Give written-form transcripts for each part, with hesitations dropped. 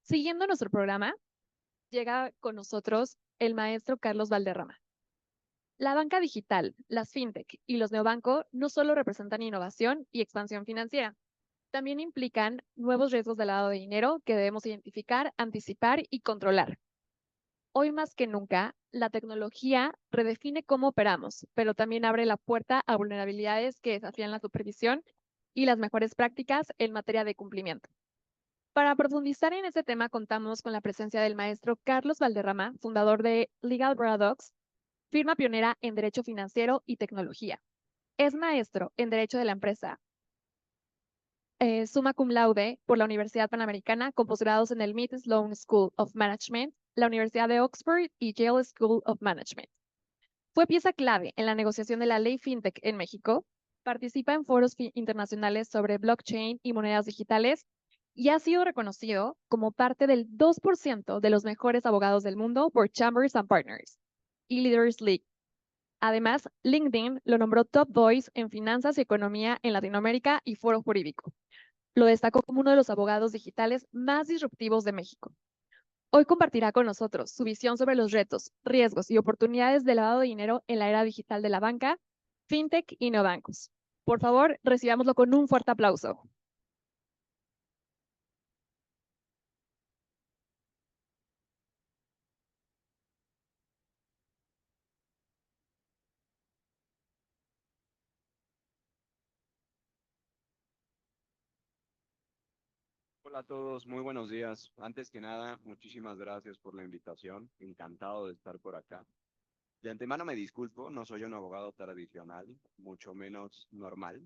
Siguiendo nuestro programa, llega con nosotros el maestro Carlos Valderrama. La banca digital, las fintech y los neobanco no solo representan innovación y expansión financiera, también implican nuevos riesgos del lado de dinero que debemos identificar, anticipar y controlar. Hoy más que nunca, la tecnología redefine cómo operamos, pero también abre la puerta a vulnerabilidades que desafían la supervisión y las mejores prácticas en materia de cumplimiento. Para profundizar en este tema, contamos con la presencia del maestro Carlos Valderrama, fundador de Legal Paradox, firma pionera en Derecho Financiero y Tecnología. Es maestro en Derecho de la Empresa, summa cum laude por la Universidad Panamericana, con posgrados en el MIT Sloan School of Management, la Universidad de Oxford y Yale School of Management. Fue pieza clave en la negociación de la ley FinTech en México, participa en foros internacionales sobre blockchain y monedas digitales y ha sido reconocido como parte del 2% de los mejores abogados del mundo por Chambers and Partners y Leaders League. Además, LinkedIn lo nombró Top Voice en finanzas y economía en Latinoamérica y Foro Jurídico. Lo destacó como uno de los abogados digitales más disruptivos de México. Hoy compartirá con nosotros su visión sobre los retos, riesgos y oportunidades de lavado de dinero en la era digital de la banca, fintech y neobancos. Por favor, recibámoslo con un fuerte aplauso. Hola a todos, muy buenos días. Antes que nada, muchísimas gracias por la invitación. Encantado de estar por acá. De antemano me disculpo, no soy un abogado tradicional, mucho menos normal.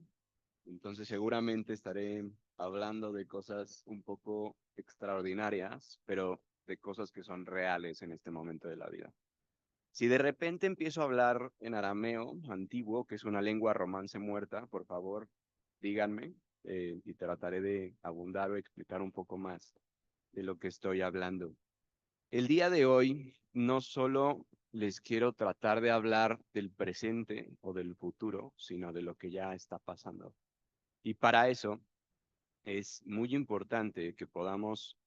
Entonces seguramente estaré hablando de cosas un poco extraordinarias, pero de cosas que son reales en este momento de la vida. Si de repente empiezo a hablar en arameo antiguo, que es una lengua romance muerta, por favor, díganme y trataré de abundar o explicar un poco más de lo que estoy hablando. El día de hoy no solo les quiero tratar de hablar del presente o del futuro, sino de lo que ya está pasando. Y para eso es muy importante que podamos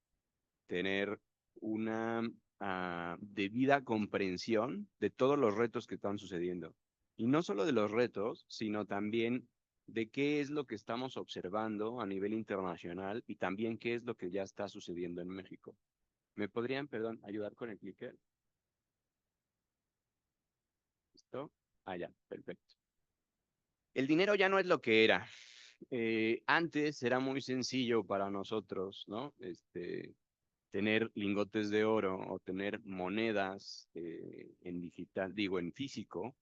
tener una debida comprensión de todos los retos que están sucediendo. Y no solo de los retos, sino también de qué es lo que estamos observando a nivel internacional y también qué es lo que ya está sucediendo en México. ¿Me podrían, perdón, ayudar con el clicker? ¿Listo? Ah, ya, perfecto. El dinero ya no es lo que era. Antes era muy sencillo para nosotros, ¿no? Tener lingotes de oro o tener monedas en digital, digo, en físico,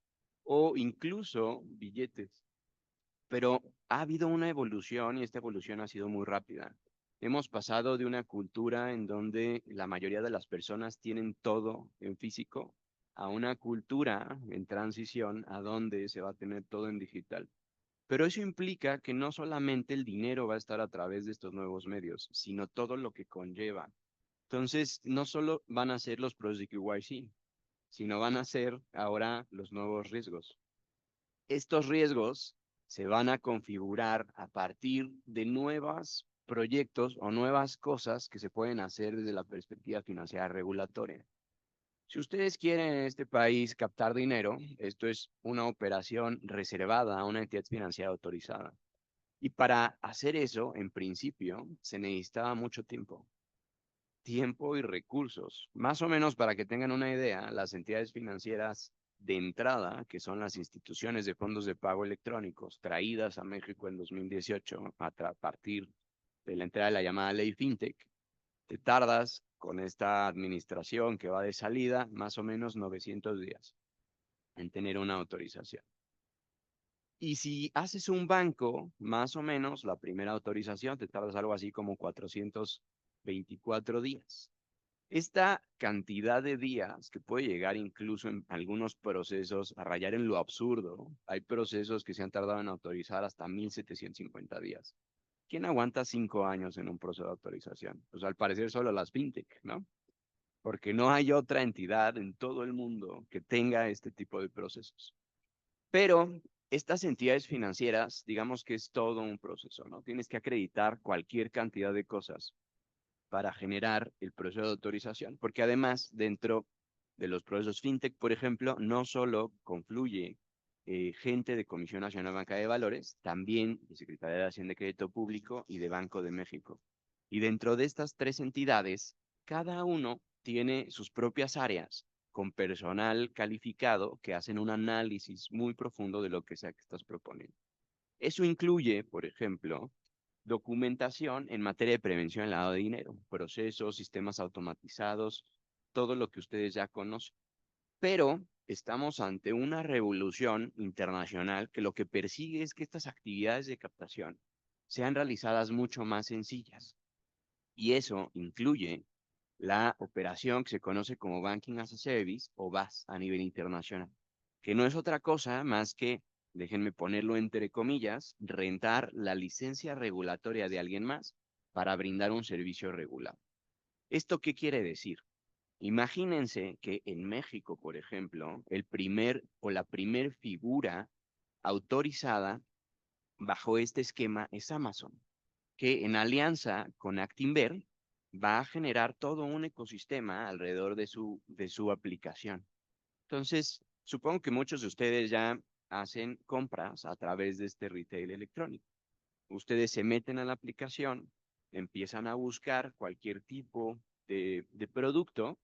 o incluso billetes. Pero ha habido una evolución y esta evolución ha sido muy rápida. Hemos pasado de una cultura en donde la mayoría de las personas tienen todo en físico a una cultura en transición a donde se va a tener todo en digital. Pero eso implica que no solamente el dinero va a estar a través de estos nuevos medios, sino todo lo que conlleva. Entonces, no solo van a ser los pros de KYC, sino van a ser ahora los nuevos riesgos. Estos riesgos se van a configurar a partir de nuevos proyectos o nuevas cosas que se pueden hacer desde la perspectiva financiera regulatoria. Si ustedes quieren en este país captar dinero, esto es una operación reservada a una entidad financiera autorizada. Y para hacer eso, en principio, se necesitaba mucho tiempo. Tiempo y recursos. Más o menos para que tengan una idea, las entidades financieras de entrada, que son las instituciones de fondos de pago electrónicos traídas a México en 2018 a partir de la entrada de la llamada ley FinTech, te tardas con esta administración que va de salida más o menos 900 días en tener una autorización. Y si haces un banco, más o menos la primera autorización te tardas algo así como 424 días. Esta cantidad de días que puede llegar incluso en algunos procesos a rayar en lo absurdo, hay procesos que se han tardado en autorizar hasta 1750 días. ¿Quién aguanta 5 años en un proceso de autorización? Pues al parecer solo las fintech, ¿no? Porque no hay otra entidad en todo el mundo que tenga este tipo de procesos. Pero estas entidades financieras, digamos que es todo un proceso, ¿no? Tienes que acreditar cualquier cantidad de cosas. para generar el proceso de autorización, porque además dentro de los procesos fintech, por ejemplo, no solo confluye gente de Comisión Nacional Bancaria de Valores, también de Secretaría de Hacienda y Crédito Público y de Banco de México. Y dentro de estas tres entidades, cada uno tiene sus propias áreas con personal calificado que hacen un análisis muy profundo de lo que sea que estás proponiendo. Eso incluye, por ejemplo, documentación en materia de prevención del lavado de dinero, procesos, sistemas automatizados, todo lo que ustedes ya conocen. Pero estamos ante una revolución internacional que lo que persigue es que estas actividades de captación sean realizadas mucho más sencillas. Y eso incluye la operación que se conoce como Banking as a Service o BaaS a nivel internacional, que no es otra cosa más que, déjenme ponerlo entre comillas, rentar la licencia regulatoria de alguien más para brindar un servicio regulado. ¿Esto qué quiere decir? Imagínense que en México, por ejemplo, el primer o la primer figura autorizada bajo este esquema es Amazon, que en alianza con Actinver va a generar todo un ecosistema alrededor de su aplicación. Entonces, supongo que muchos de ustedes ya hacen compras a través de este retail electrónico. Ustedes se meten a la aplicación, empiezan a buscar cualquier tipo de producto,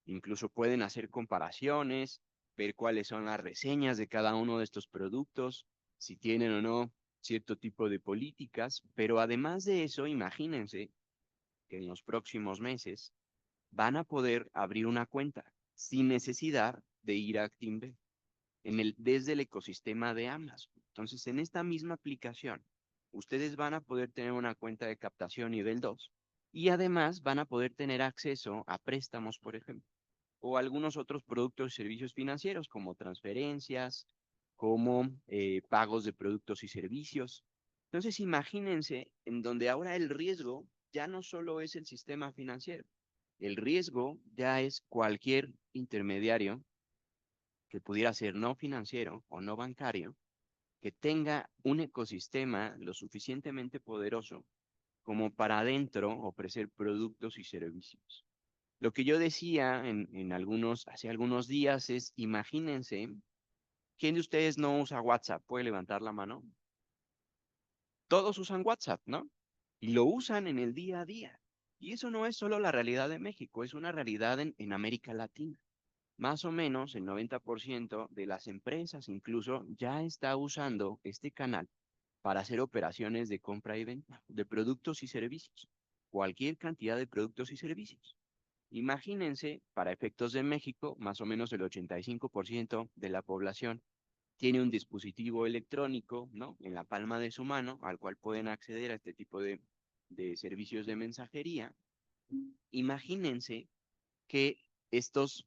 incluso pueden hacer comparaciones, ver cuáles son las reseñas de cada uno de estos productos, si tienen o no cierto tipo de políticas, pero además de eso, imagínense que en los próximos meses van a poder abrir una cuenta sin necesidad de ir a Actinver desde el ecosistema de Amazon. Entonces, en esta misma aplicación, ustedes van a poder tener una cuenta de captación nivel 2 y además van a poder tener acceso a préstamos, por ejemplo, o algunos otros productos y servicios financieros como transferencias, como pagos de productos y servicios. Entonces, imagínense en donde ahora el riesgo ya no solo es el sistema financiero, el riesgo ya es cualquier intermediario que pudiera ser no financiero o no bancario, que tenga un ecosistema lo suficientemente poderoso como para adentro ofrecer productos y servicios. Lo que yo decía hace algunos días es, imagínense, ¿quién de ustedes no usa WhatsApp? ¿Puede levantar la mano? Todos usan WhatsApp, ¿no? Y lo usan en el día a día. Y eso no es solo la realidad de México, es una realidad en América Latina. Más o menos el 90% de las empresas incluso ya está usando este canal para hacer operaciones de compra y venta de productos y servicios, cualquier cantidad de productos y servicios. Imagínense, para efectos de México, más o menos el 85% de la población tiene un dispositivo electrónico, ¿no? En la palma de su mano, al cual pueden acceder a este tipo de servicios de mensajería. Imagínense que estos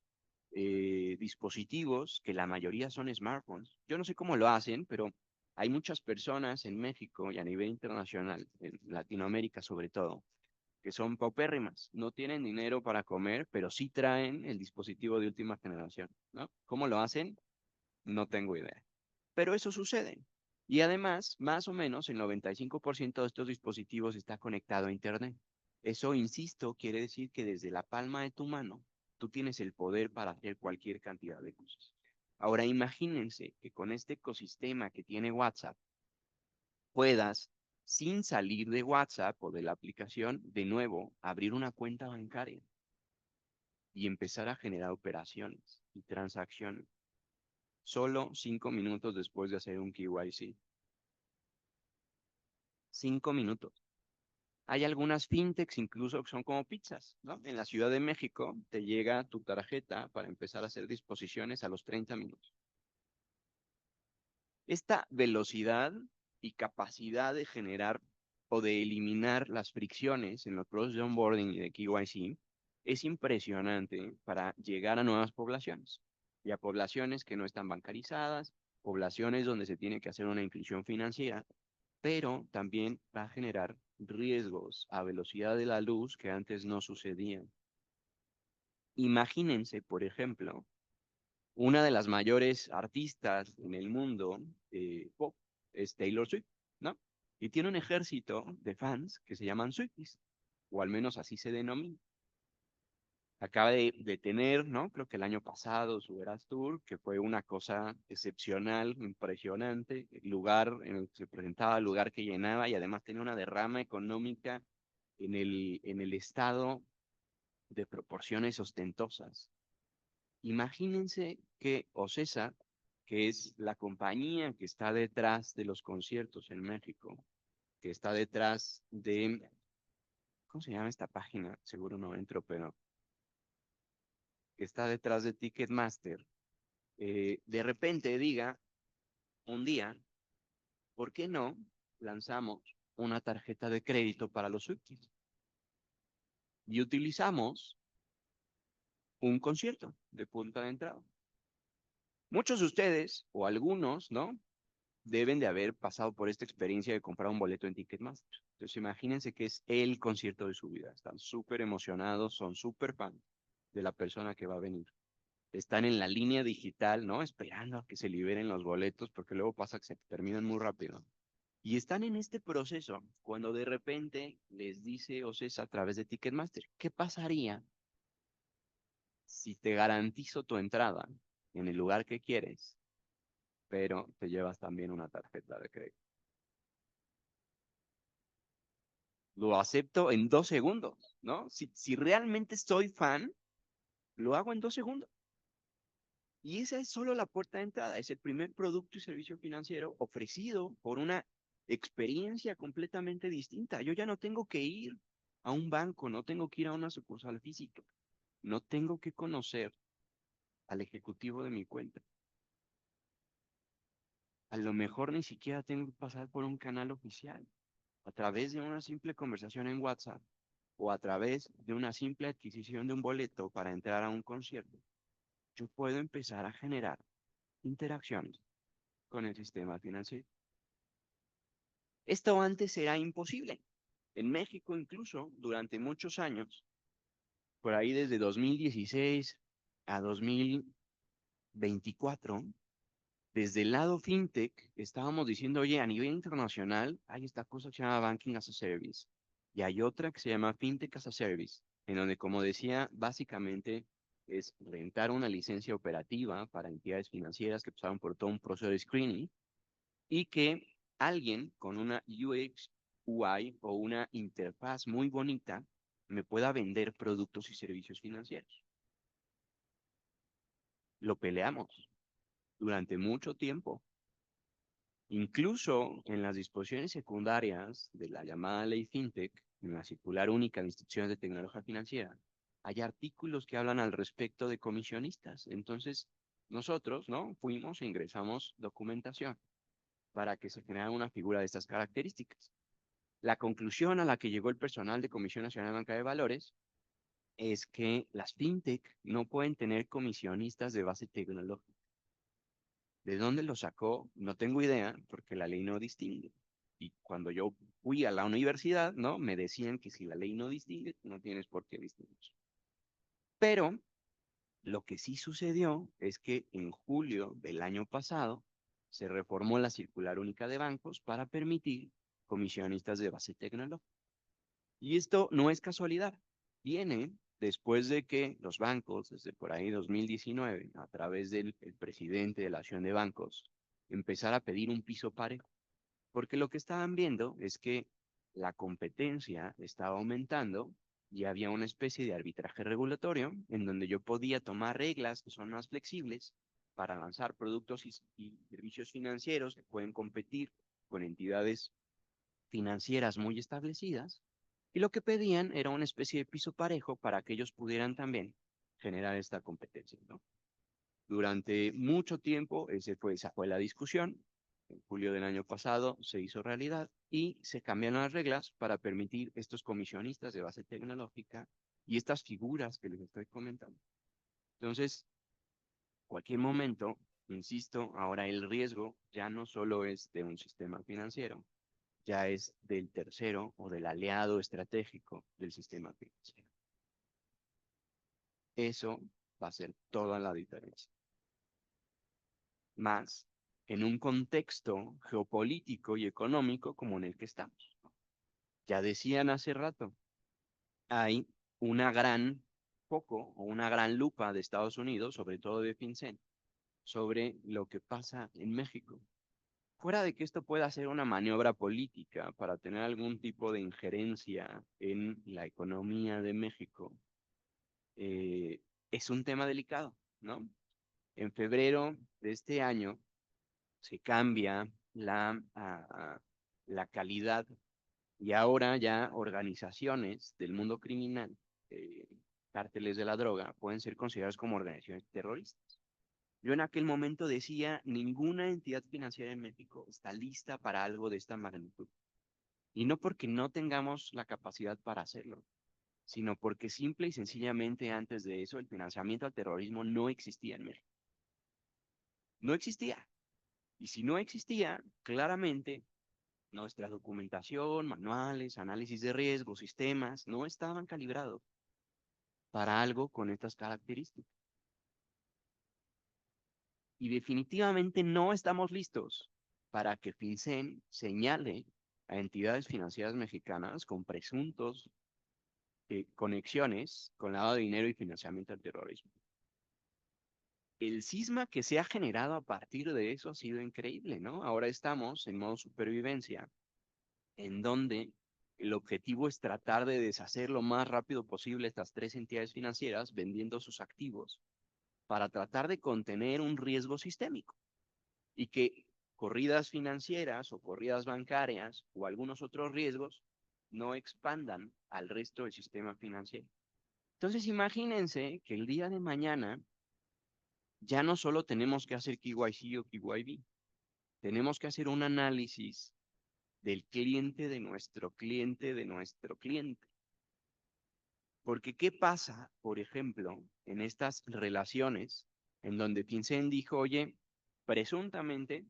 dispositivos, que la mayoría son smartphones, yo no sé cómo lo hacen, pero hay muchas personas en México y a nivel internacional, en Latinoamérica sobre todo, que son paupérrimas, no tienen dinero para comer, pero sí traen el dispositivo de última generación, ¿no? ¿Cómo lo hacen? No tengo idea. Pero eso sucede. Y además, más o menos el 95% de estos dispositivos está conectado a Internet. Eso, insisto, quiere decir que desde la palma de tu mano, tú tienes el poder para hacer cualquier cantidad de cosas. Ahora, imagínense que con este ecosistema que tiene WhatsApp, puedas, sin salir de WhatsApp o de la aplicación, de nuevo, abrir una cuenta bancaria y empezar a generar operaciones y transacciones solo 5 minutos después de hacer un KYC. 5 minutos. Hay algunas fintechs incluso que son como pizzas, ¿no? En la Ciudad de México te llega tu tarjeta para empezar a hacer disposiciones a los 30 minutos. Esta velocidad y capacidad de generar o de eliminar las fricciones en los procesos de onboarding y de KYC es impresionante para llegar a nuevas poblaciones y a poblaciones que no están bancarizadas, poblaciones donde se tiene que hacer una inclusión financiera, pero también va a generar riesgos a velocidad de la luz que antes no sucedían. Imagínense, por ejemplo, una de las mayores artistas en el mundo pop es Taylor Swift, ¿no? Y tiene un ejército de fans que se llaman Swifties. o al menos así se denomina. Acaba de tener, ¿no? Creo que el año pasado su Eras Tour, que fue una cosa excepcional, impresionante, el lugar en el que se presentaba, el lugar que llenaba y además tenía una derrama económica en el estado de proporciones ostentosas. Imagínense que Ocesa, que es la compañía que está detrás de los conciertos en México, que está detrás de, ¿cómo se llama esta página? Seguro no entro, pero que está detrás de Ticketmaster, de repente diga un día, ¿por qué no lanzamos una tarjeta de crédito para los Swifties? Y utilizamos un concierto de punta de entrada. Muchos de ustedes, o algunos, ¿no? Deben de haber pasado por esta experiencia de comprar un boleto en Ticketmaster. Entonces imagínense que es el concierto de su vida. Están súper emocionados, son súper fans de la persona que va a venir. Están en la línea digital, ¿no? Esperando a que se liberen los boletos, porque luego pasa que se terminan muy rápido. Y están en este proceso cuando de repente les dice Ocesa a través de Ticketmaster, ¿qué pasaría si te garantizo tu entrada en el lugar que quieres, pero te llevas también una tarjeta de crédito? Lo acepto en 2 segundos, ¿no? Si realmente soy fan, lo hago en 2 segundos. Y esa es solo la puerta de entrada, es el primer producto y servicio financiero ofrecido por una experiencia completamente distinta. Yo ya no tengo que ir a un banco, no tengo que ir a una sucursal física, no tengo que conocer al ejecutivo de mi cuenta. A lo mejor ni siquiera tengo que pasar por un canal oficial, a través de una simple conversación en WhatsApp o a través de una simple adquisición de un boleto para entrar a un concierto. Yo puedo empezar a generar interacciones con el sistema financiero. Esto antes era imposible. En México incluso, durante muchos años, por ahí desde 2016 a 2024, desde el lado fintech estábamos diciendo, oye, a nivel internacional hay esta cosa que se llama Banking as a Service y hay otra que se llama Fintech as a Service, en donde, como decía, básicamente es rentar una licencia operativa para entidades financieras que pasaron por todo un proceso de screening y que alguien con una UX, UI o una interfaz muy bonita me pueda vender productos y servicios financieros. Lo peleamos durante mucho tiempo. Incluso en las disposiciones secundarias de la llamada ley FinTech, en la circular única de instituciones de tecnología financiera, hay artículos que hablan al respecto de comisionistas. Entonces, nosotros, ¿no? Fuimos e ingresamos documentación para que se generara una figura de estas características. La conclusión a la que llegó el personal de Comisión Nacional de Banca de Valores es que las fintech no pueden tener comisionistas de base tecnológica. ¿De dónde lo sacó? No tengo idea, porque la ley no distingue. Y cuando yo fui a la universidad, ¿no? Me decían que si la ley no distingue, no tienes por qué distinguir. Pero lo que sí sucedió es que en julio del año pasado se reformó la circular única de bancos para permitir comisionistas de base tecnológica. Y esto no es casualidad. Viene después de que los bancos, desde por ahí 2019, a través del el presidente de la Asociación de Bancos, empezara a pedir un piso parejo. Porque lo que estaban viendo es que la competencia estaba aumentando y había una especie de arbitraje regulatorio en donde yo podía tomar reglas que son más flexibles para lanzar productos y servicios financieros que pueden competir con entidades financieras muy establecidas, y lo que pedían era una especie de piso parejo para que ellos pudieran también generar esta competencia, ¿no? Durante mucho tiempo esa fue la discusión. En julio del año pasado se hizo realidad y se cambiaron las reglas para permitir estos comisionistas de base tecnológica y estas figuras que les estoy comentando. Entonces, cualquier momento, insisto, ahora el riesgo ya no solo es de un sistema financiero, ya es del tercero o del aliado estratégico del sistema financiero. Eso va a ser toda la diferencia. Más en un contexto geopolítico y económico como en el que estamos. Ya decían hace rato, hay una gran foco o una gran lupa de Estados Unidos, sobre todo de FinCEN, sobre lo que pasa en México. Fuera de que esto pueda ser una maniobra política para tener algún tipo de injerencia en la economía de México, eh, es un tema delicado, ¿no? En febrero de este año se cambia la calidad y ahora ya organizaciones del mundo criminal, eh, cárteles de la droga, pueden ser consideradas como organizaciones terroristas. Yo en aquel momento decía, ninguna entidad financiera en México está lista para algo de esta magnitud. Y no porque no tengamos la capacidad para hacerlo, sino porque simple y sencillamente antes de eso el financiamiento al terrorismo no existía en México. No existía. Y si no existía, claramente nuestra documentación, manuales, análisis de riesgo, sistemas, no estaban calibrados para algo con estas características. Y definitivamente no estamos listos para que FinCEN señale a entidades financieras mexicanas con presuntos conexiones con lavado de dinero y financiamiento al terrorismo. El cisma que se ha generado a partir de eso ha sido increíble, ¿no? Ahora estamos en modo supervivencia, en donde el objetivo es tratar de deshacer lo más rápido posible estas tres entidades financieras vendiendo sus activos para tratar de contener un riesgo sistémico y que corridas financieras o corridas bancarias o algunos otros riesgos no expandan al resto del sistema financiero. Entonces imagínense que el día de mañana ya no solo tenemos que hacer KYC o KYB, tenemos que hacer un análisis del cliente de nuestro cliente de nuestro cliente. Porque ¿qué pasa, por ejemplo, en estas relaciones en donde FinCEN dijo, oye, presuntamente,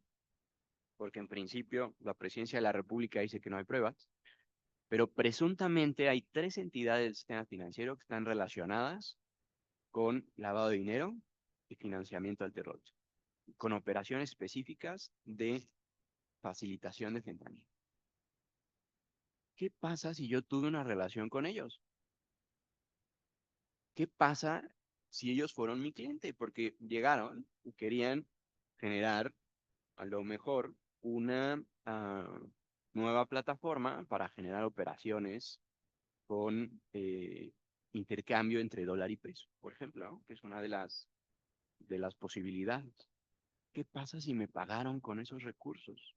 porque en principio la Presidencia de la República dice que no hay pruebas, pero presuntamente hay tres entidades del sistema financiero que están relacionadas con lavado de dinero y financiamiento al terrorismo, con operaciones específicas de facilitación de fentanilo. ¿Qué pasa si yo tuve una relación con ellos? ¿Qué pasa si ellos fueron mi cliente? Porque llegaron y querían generar a lo mejor una nueva plataforma para generar operaciones con intercambio entre dólar y peso, por ejemplo, ¿no? Que es una de las posibilidades. ¿Qué pasa si me pagaron con esos recursos?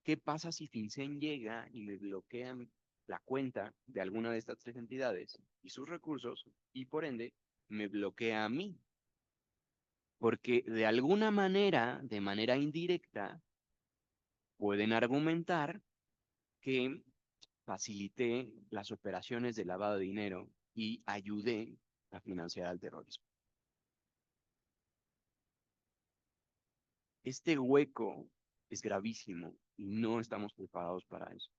¿Qué pasa si FinCEN llega y me bloquean la cuenta de alguna de estas tres entidades y sus recursos y por ende me bloquea a mí? Porque de alguna manera, de manera indirecta, pueden argumentar que facilité las operaciones de lavado de dinero y ayudé a financiar al terrorismo. Este hueco es gravísimo y no estamos preparados para eso.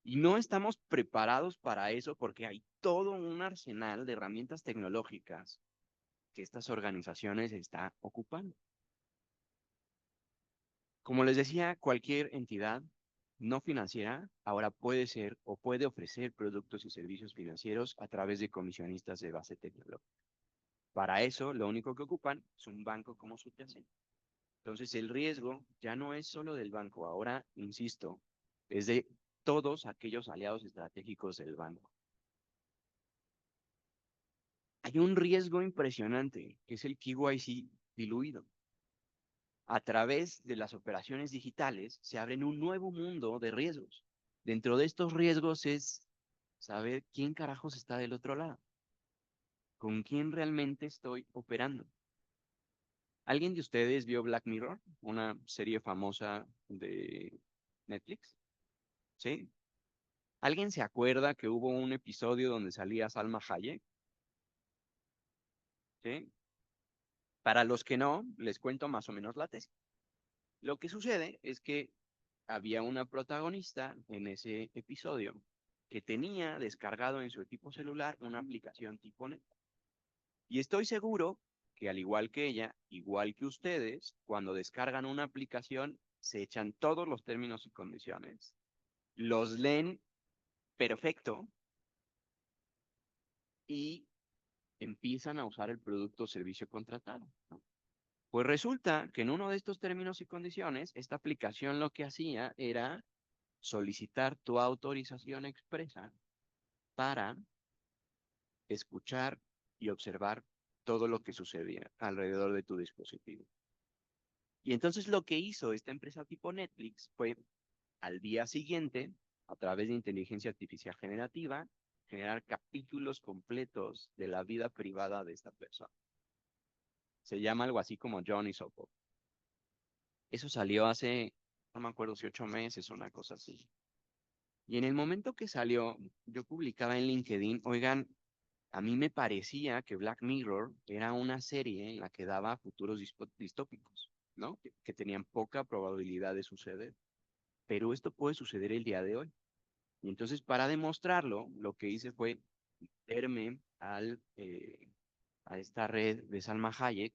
Y no estamos preparados para eso porque hay todo un arsenal de herramientas tecnológicas que estas organizaciones están ocupando. Como les decía, cualquier entidad no financiera ahora puede ser o puede ofrecer productos y servicios financieros a través de comisionistas de base tecnológica. Para eso, lo único que ocupan es un banco como subyacente. Entonces, el riesgo ya no es solo del banco, ahora, insisto, es de todos aquellos aliados estratégicos del banco. Hay un riesgo impresionante, que es el KYC diluido. A través de las operaciones digitales se abren un nuevo mundo de riesgos. Dentro de estos riesgos es saber quién carajos está del otro lado, con quién realmente estoy operando. ¿Alguien de ustedes vio Black Mirror, una serie famosa de Netflix? ¿Sí? ¿Alguien se acuerda que hubo un episodio donde salía Salma Hayek? ¿Sí? Para los que no, les cuento más o menos la tesis. Lo que sucede es que había una protagonista en ese episodio que tenía descargado en su equipo celular una aplicación tipo Net. Y estoy seguro que al igual que ella, igual que ustedes, cuando descargan una aplicación, se echan todos los términos y condiciones, los leen perfecto y empiezan a usar el producto o servicio contratado, ¿no? Pues resulta que en uno de estos términos y condiciones, esta aplicación lo que hacía era solicitar tu autorización expresa para escuchar y observar todo lo que sucedía alrededor de tu dispositivo. Y entonces lo que hizo esta empresa tipo Netflix fue, al día siguiente, a través de inteligencia artificial generativa, generar capítulos completos de la vida privada de esta persona. Se llama algo así como Johnny Sopo. Eso salió hace, no me acuerdo si 8 meses o una cosa así. Y en el momento que salió, yo publicaba en LinkedIn, oigan, a mí me parecía que Black Mirror era una serie en la que daba futuros distópicos, ¿no? Que tenían poca probabilidad de suceder. Pero esto puede suceder el día de hoy. Y entonces, para demostrarlo, lo que hice fue meterme a esta red de Salma Hayek,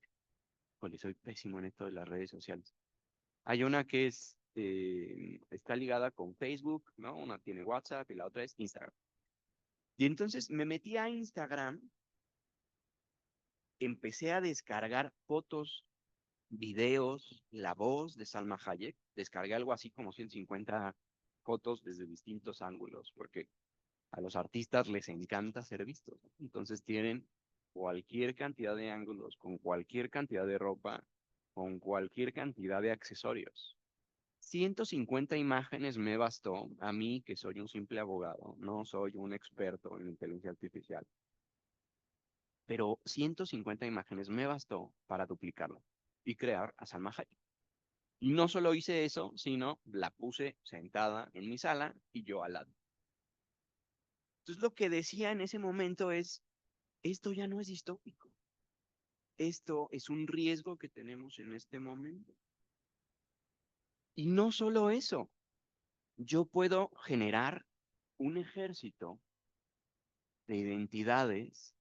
porque soy pésimo en esto de las redes sociales. Hay una que está ligada con Facebook, ¿no? Una tiene WhatsApp y la otra es Instagram. Y entonces me metí a Instagram, empecé a descargar fotos, videos, la voz de Salma Hayek. Descargué algo así como 150 fotos desde distintos ángulos, porque a los artistas les encanta ser vistos. Entonces tienen cualquier cantidad de ángulos, con cualquier cantidad de ropa, con cualquier cantidad de accesorios. 150 imágenes me bastó a mí, que soy un simple abogado, no soy un experto en inteligencia artificial, pero 150 imágenes me bastó para duplicarlo y crear a Salma Hayek. Y no solo hice eso, sino la puse sentada en mi sala y yo al lado. Entonces lo que decía en ese momento es, esto ya no es distópico. Esto es un riesgo que tenemos en este momento. Y no solo eso, yo puedo generar un ejército de identidades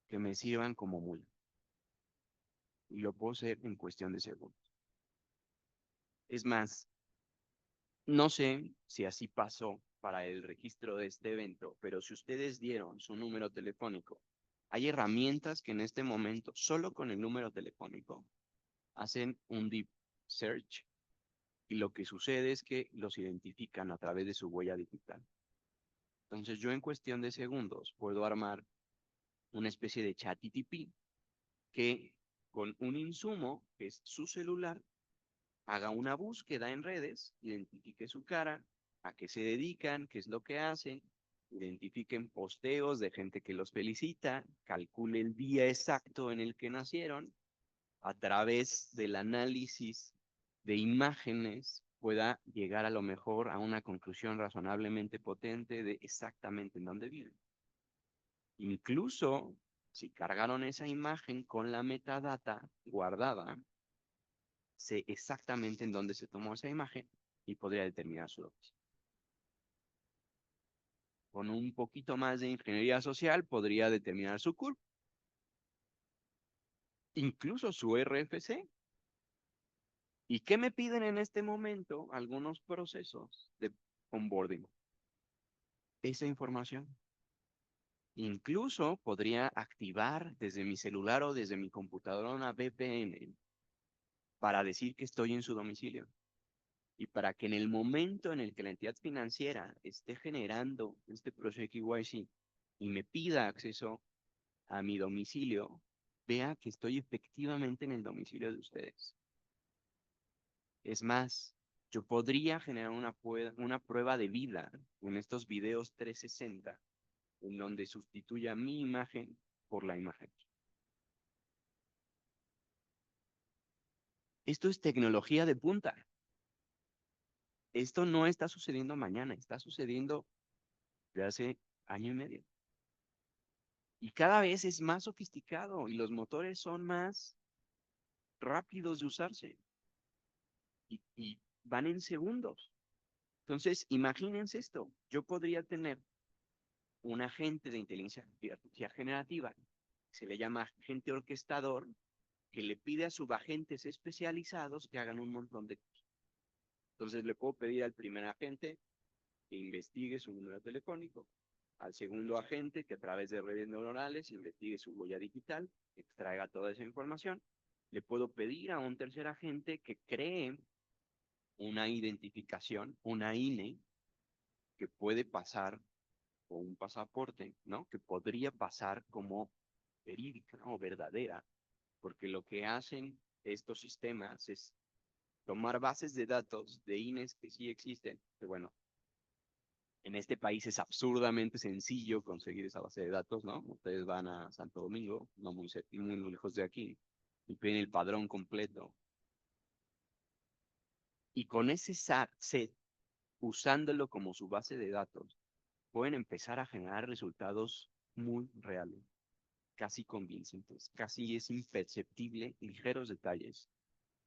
que me sirvan como mula. Y lo puedo hacer en cuestión de segundos. Es más, no sé si así pasó para el registro de este evento, pero si ustedes dieron su número telefónico, hay herramientas que en este momento, solo con el número telefónico, hacen un deep search y lo que sucede es que los identifican a través de su huella digital. Entonces yo en cuestión de segundos puedo armar una especie de ChatGPT que con un insumo, que es su celular, haga una búsqueda en redes, identifique su cara, a qué se dedican, qué es lo que hacen, identifiquen posteos de gente que los felicita, calcule el día exacto en el que nacieron, a través del análisis de imágenes pueda llegar a lo mejor a una conclusión razonablemente potente de exactamente en dónde viven. Incluso si cargaron esa imagen con la metadata guardada, sé exactamente en dónde se tomó esa imagen y podría determinar su domicilio. Con un poquito más de ingeniería social podría determinar su CURP, incluso su RFC. ¿Y qué me piden en este momento algunos procesos de onboarding? Esa información. Incluso podría activar desde mi celular o desde mi computadora una VPN para decir que estoy en su domicilio. Y para que en el momento en el que la entidad financiera esté generando este proceso de KYC y me pida acceso a mi domicilio, vea que estoy efectivamente en el domicilio de ustedes. Es más, yo podría generar una prueba de vida con estos videos 360 en donde sustituya mi imagen por la imagen. Esto es tecnología de punta. Esto no está sucediendo mañana, está sucediendo desde hace año y medio. Y cada vez es más sofisticado y los motores son más rápidos de usarse y van en segundos. Entonces, imagínense esto. Yo podría tener un agente de inteligencia artificial generativa, se le llama agente orquestador, que le pide a subagentes especializados que hagan un montón de cosas. Entonces le puedo pedir al primer agente que investigue su número telefónico, al segundo agente que a través de redes neuronales investigue su huella digital, extraiga toda esa información. Le puedo pedir a un tercer agente que cree una identificación, una INE, que puede pasar, o un pasaporte, ¿no? Que podría pasar como verídica, ¿no? O verdadera, porque lo que hacen estos sistemas es tomar bases de datos de INES que sí existen, que bueno, en este país es absurdamente sencillo conseguir esa base de datos, ¿no? Ustedes van a Santo Domingo, no muy lejos de aquí, y piden el padrón completo. Y con ese set, usándolo como su base de datos, pueden empezar a generar resultados muy reales, casi convincentes, casi es imperceptible, ligeros detalles,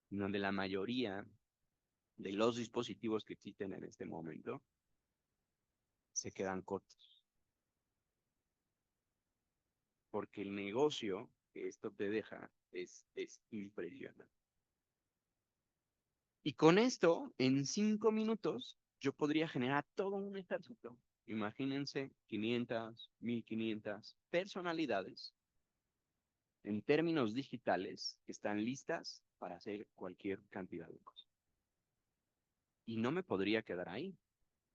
donde la mayoría de los dispositivos que existen en este momento se quedan cortos. Porque el negocio que esto te deja es impresionante. Y con esto, en 5 minutos, yo podría generar todo un ejército. Imagínense 500, 1500 personalidades en términos digitales que están listas para hacer cualquier cantidad de cosas. Y no me podría quedar ahí.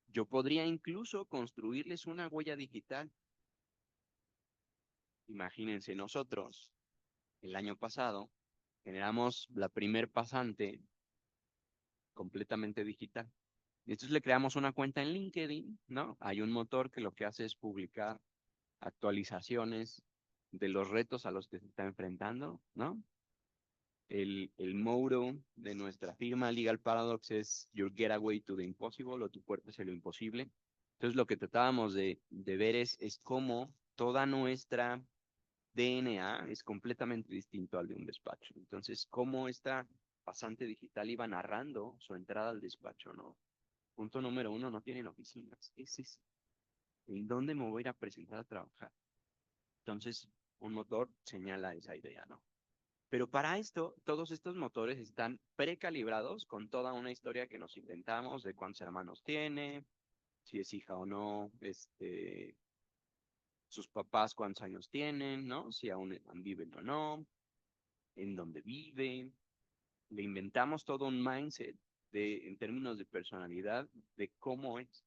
Yo podría incluso construirles una huella digital. Imagínense nosotros, el año pasado, generamos la primer pasante completamente digital. Y entonces le creamos una cuenta en LinkedIn, ¿no? Hay un motor que lo que hace es publicar actualizaciones de los retos a los que se está enfrentando, ¿no? El motto de nuestra firma Legal Paradox es Your Getaway to the Impossible, o tu puerta hacia lo imposible. Entonces lo que tratábamos de ver es cómo toda nuestra DNA es completamente distinto al de un despacho. Entonces, cómo esta pasante digital iba narrando su entrada al despacho, ¿no? Punto número 1, no tienen oficinas. ¿En dónde me voy a ir a presentar a trabajar? Entonces, un motor señala esa idea, ¿no? Pero para esto, todos estos motores están precalibrados con toda una historia que nos inventamos de cuántos hermanos tiene, si es hija o no, sus papás cuántos años tienen, ¿no? Si aún viven o no, en dónde vive. Le inventamos todo un mindset en términos de personalidad, de cómo es,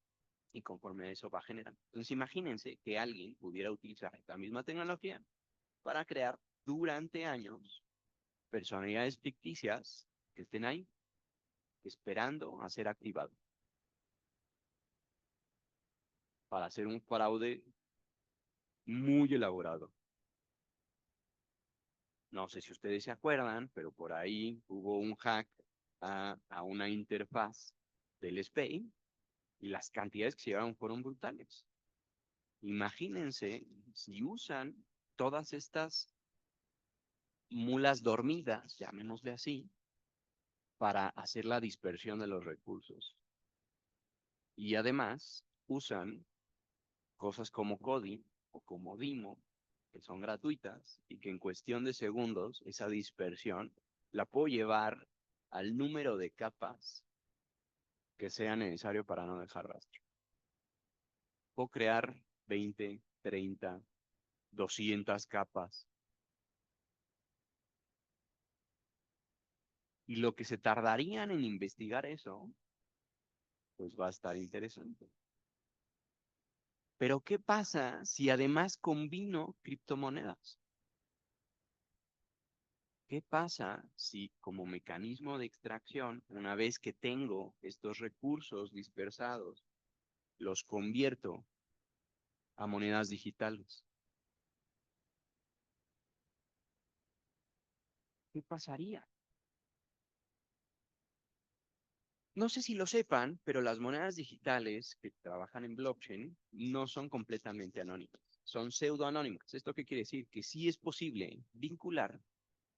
y conforme a eso va generando. Entonces, imagínense que alguien pudiera utilizar esta misma tecnología para crear durante años personalidades ficticias que estén ahí esperando a ser activados para hacer un fraude muy elaborado. No sé si ustedes se acuerdan, pero por ahí hubo un hack a una interfaz del SPEI y las cantidades que se llevaron fueron brutales. Imagínense si usan todas estas mulas dormidas, llamémosle así, para hacer la dispersión de los recursos. Y además usan cosas como Kodi o como Dimo, que son gratuitas y que en cuestión de segundos esa dispersión la puedo llevar al número de capas que sea necesario para no dejar rastro. Puedo crear 20, 30, 200 capas. Y lo que se tardarían en investigar eso, pues va a estar interesante. Pero ¿qué pasa si además combino criptomonedas? ¿Qué pasa si como mecanismo de extracción, una vez que tengo estos recursos dispersados, los convierto a monedas digitales? ¿Qué pasaría? No sé si lo sepan, pero las monedas digitales que trabajan en blockchain no son completamente anónimas, son pseudoanónimas. ¿Esto qué quiere decir? Que sí es posible vincular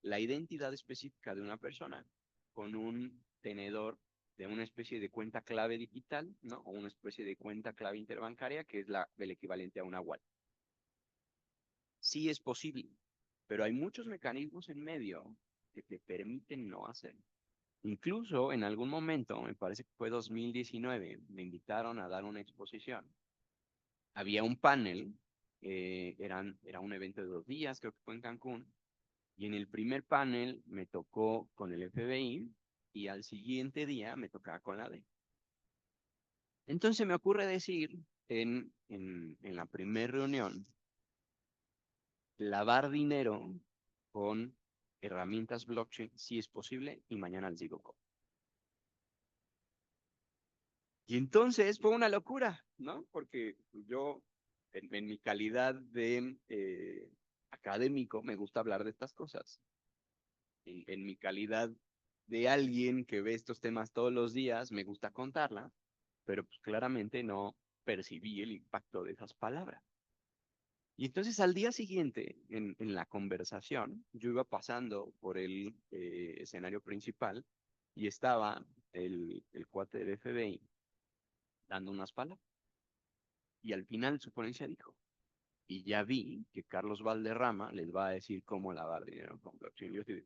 la identidad específica de una persona con un tenedor de una especie de cuenta clave digital, ¿no? O una especie de cuenta clave interbancaria que es el equivalente a una wallet. Sí es posible, pero hay muchos mecanismos en medio que te permiten no hacerlo. Incluso en algún momento, me parece que fue 2019, me invitaron a dar una exposición había un panel, era un evento de 2 días, creo que fue en Cancún, y en el primer panel me tocó con el FBI y al siguiente día me tocaba con la DEA. Entonces me ocurre decir en la primera reunión, lavar dinero con herramientas blockchain, si es posible, y mañana les digo cómo. Y entonces fue una locura, ¿no? Porque yo, en mi calidad de académico, me gusta hablar de estas cosas. En mi calidad de alguien que ve estos temas todos los días, me gusta contarla, pero pues claramente no percibí el impacto de esas palabras. Y entonces al día siguiente, en la conversación, yo iba pasando por el escenario principal y estaba el cuate del FBI dando unas palabras. Y al final su ponencia dijo, y ya vi que Carlos Valderrama les va a decir cómo lavar dinero con blockchain. Yo estoy,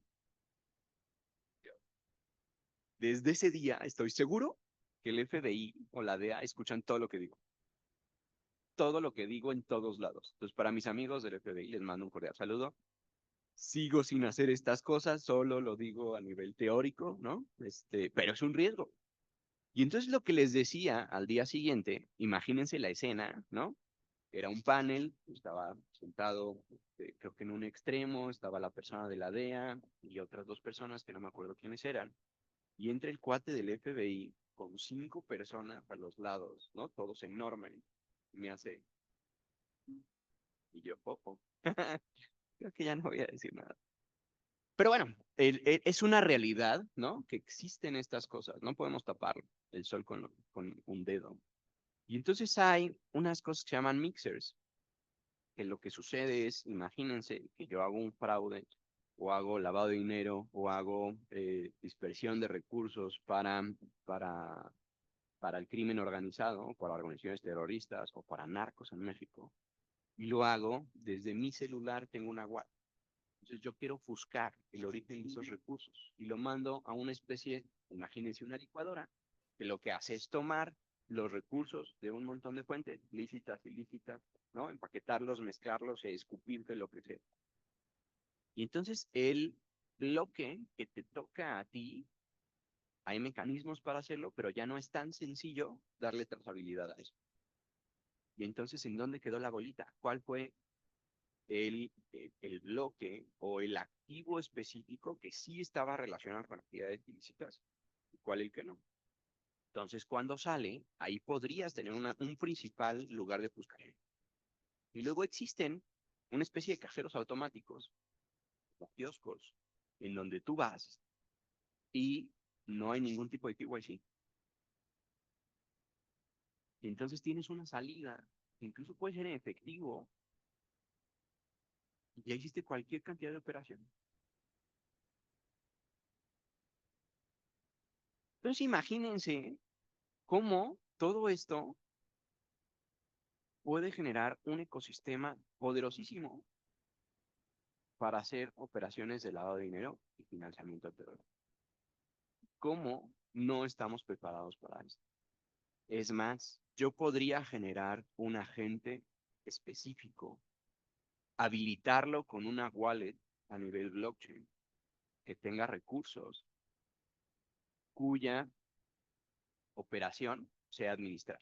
desde ese día estoy seguro que el FBI o la DEA escuchan todo lo que digo. Todo lo que digo en todos lados. Entonces, para mis amigos del FBI les mando un cordial saludo. Sigo sin hacer estas cosas, solo lo digo a nivel teórico, ¿no? Pero es un riesgo. Y entonces lo que les decía al día siguiente, imagínense la escena, ¿no? Era un panel, estaba sentado, creo que en un extremo, estaba la persona de la DEA y otras 2 personas que no me acuerdo quiénes eran. Y entra el cuate del FBI con 5 personas a los lados, ¿no? Todos enormes. Me hace, y yo, popo. Creo que ya no voy a decir nada. Pero bueno, es una realidad, ¿no? Que existen estas cosas. No podemos tapar el sol con un dedo. Y entonces hay unas cosas que se llaman mixers, que lo que sucede es, imagínense que yo hago un fraude, o hago lavado de dinero, o hago dispersión de recursos para, para el crimen organizado, para organizaciones terroristas, o para narcos en México. Y lo hago desde mi celular, tengo una wallet. Entonces yo quiero buscar el origen de esos recursos y lo mando a una especie, imagínense una licuadora, que lo que hace es tomar los recursos de un montón de fuentes, lícitas, ilícitas, ¿no? Empaquetarlos, mezclarlos, escupirte, lo que sea. Y entonces el bloque que te toca a ti, hay mecanismos para hacerlo, pero ya no es tan sencillo darle trazabilidad a eso. Y entonces, ¿en dónde quedó la bolita? ¿Cuál fue el bloque o el activo específico que sí estaba relacionado con actividades ilícitas y cuál el que no? Entonces, cuando sale, ahí podrías tener un principal lugar de buscar. Y luego existen una especie de cajeros automáticos, o kioscos, en donde tú vas y no hay ningún tipo de KYC. Y entonces tienes una salida, incluso puede ser en efectivo, y ya hiciste cualquier cantidad de operación. Entonces imagínense cómo todo esto puede generar un ecosistema poderosísimo para hacer operaciones de lavado de dinero y financiamiento de terror. ¿Cómo no estamos preparados para esto? Es más, yo podría generar un agente específico, habilitarlo con una wallet a nivel blockchain que tenga recursos cuya operación sea administrar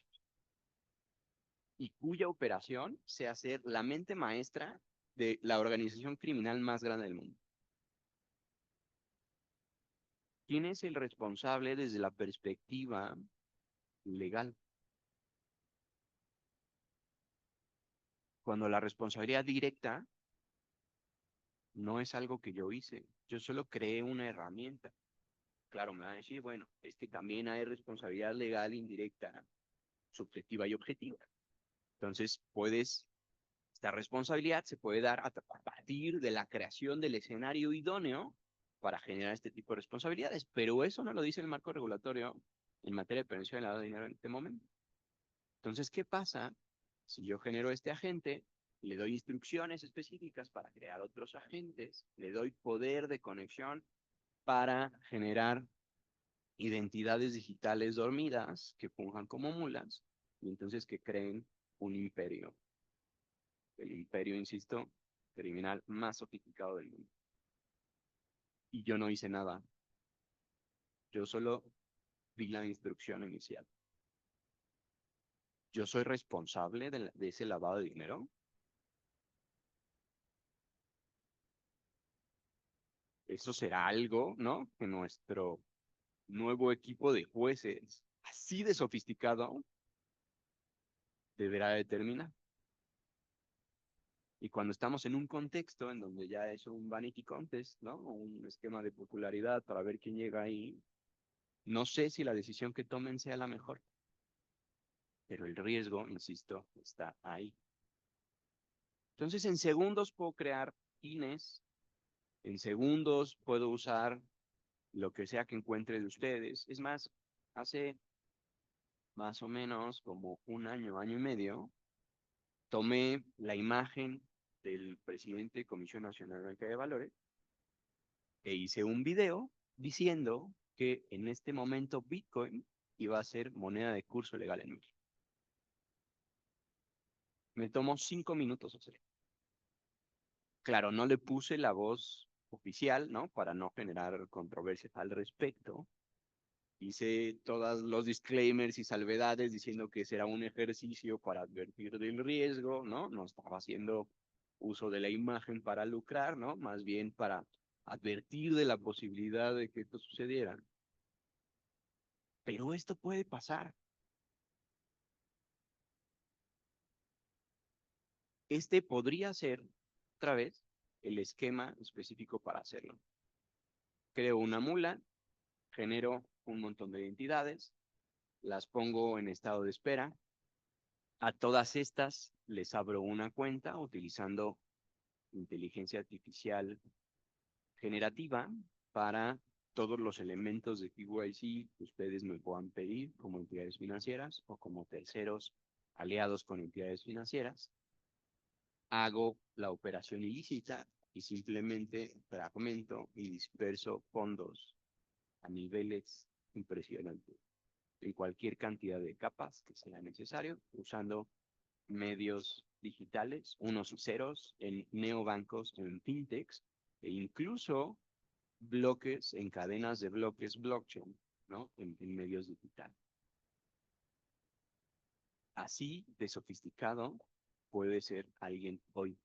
y cuya operación sea ser la mente maestra de la organización criminal más grande del mundo. ¿Quién es el responsable desde la perspectiva legal? Cuando la responsabilidad directa no es algo que yo hice, yo solo creé una herramienta. Claro, me van a decir, bueno, es que también hay responsabilidad legal indirecta, subjetiva y objetiva. Entonces, esta responsabilidad se puede dar a partir de la creación del escenario idóneo para generar este tipo de responsabilidades, pero eso no lo dice el marco regulatorio en materia de prevención del lavado de dinero en este momento. Entonces, ¿qué pasa si yo genero este agente, le doy instrucciones específicas para crear otros agentes, le doy poder de conexión para generar identidades digitales dormidas que funjan como mulas y entonces que creen un imperio. El imperio, insisto, criminal más sofisticado del mundo. Y yo no hice nada. Yo solo di la instrucción inicial. ¿Yo soy responsable de ese lavado de dinero? Eso será algo, ¿no? Que nuestro nuevo equipo de jueces, así de sofisticado, deberá determinar. Y cuando estamos en un contexto en donde ya es un vanity contest, ¿no? Un esquema de popularidad para ver quién llega ahí, no sé si la decisión que tomen sea la mejor, pero el riesgo, insisto, está ahí. Entonces, en segundos puedo crear INES, en segundos puedo usar lo que sea que encuentre de ustedes. Es más, hace más o menos como un año, año y medio, tomé la imagen del presidente de Comisión Nacional de Banca de Valores e hice un video diciendo que en este momento Bitcoin iba a ser moneda de curso legal en México. Me tomó 5 minutos hacerlo. Claro, no le puse la voz oficial, ¿no? Para no generar controversias al respecto. Hice todos los disclaimers y salvedades diciendo que será un ejercicio para advertir del riesgo, ¿no? No estaba haciendo uso de la imagen para lucrar, ¿no? Más bien para advertir de la posibilidad de que esto sucediera. Pero esto puede pasar. Este podría ser, otra vez, el esquema específico para hacerlo. Creo una mula, genero un montón de identidades, las pongo en estado de espera. A todas estas les abro una cuenta utilizando inteligencia artificial generativa para todos los elementos de KYC que ustedes me puedan pedir como entidades financieras o como terceros aliados con entidades financieras. Hago la operación ilícita y simplemente fragmento y disperso fondos a niveles impresionantes en cualquier cantidad de capas que sea necesario, usando medios digitales, unos y ceros, en neobancos, en fintechs, e incluso bloques en cadenas de bloques blockchain, ¿no? En medios digitales. Así de sofisticado puede ser alguien hoy.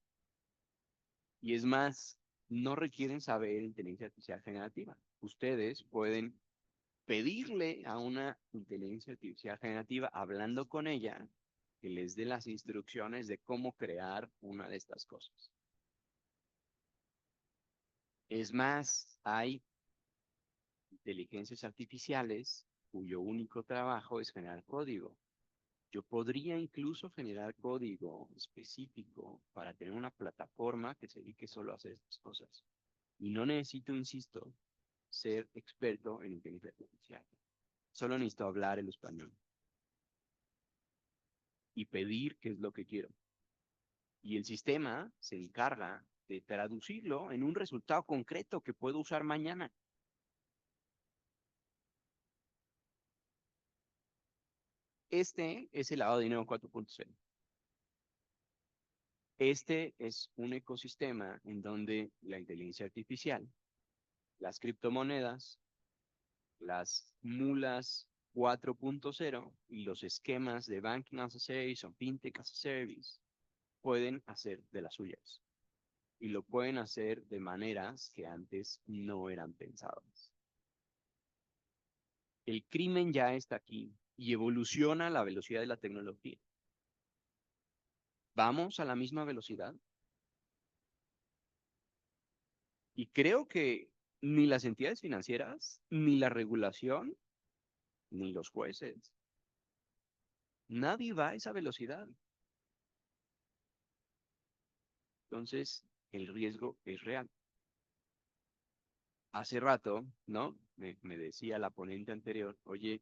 Y es más, no requieren saber inteligencia artificial generativa. Ustedes pueden pedirle a una inteligencia artificial generativa, hablando con ella, que les dé las instrucciones de cómo crear una de estas cosas. Es más, hay inteligencias artificiales cuyo único trabajo es generar código. Yo podría incluso generar código específico para tener una plataforma que se dedique solo a hacer estas cosas. Y no necesito, insisto, ser experto en inteligencia artificial. Solo necesito hablar el español y pedir qué es lo que quiero. Y el sistema se encarga de traducirlo en un resultado concreto que puedo usar mañana. Este es el lavado de dinero 4.0. Este es un ecosistema en donde la inteligencia artificial, las criptomonedas, las mulas 4.0 y los esquemas de Banking as a Service o FinTech as a Service pueden hacer de las suyas. Y lo pueden hacer de maneras que antes no eran pensadas. El crimen ya está aquí y evoluciona a la velocidad de la tecnología. ¿Vamos a la misma velocidad? Y creo que ni las entidades financieras, ni la regulación, ni los jueces, nadie va a esa velocidad. Entonces, el riesgo es real. Hace rato, ¿no? Me decía la ponente anterior, oye,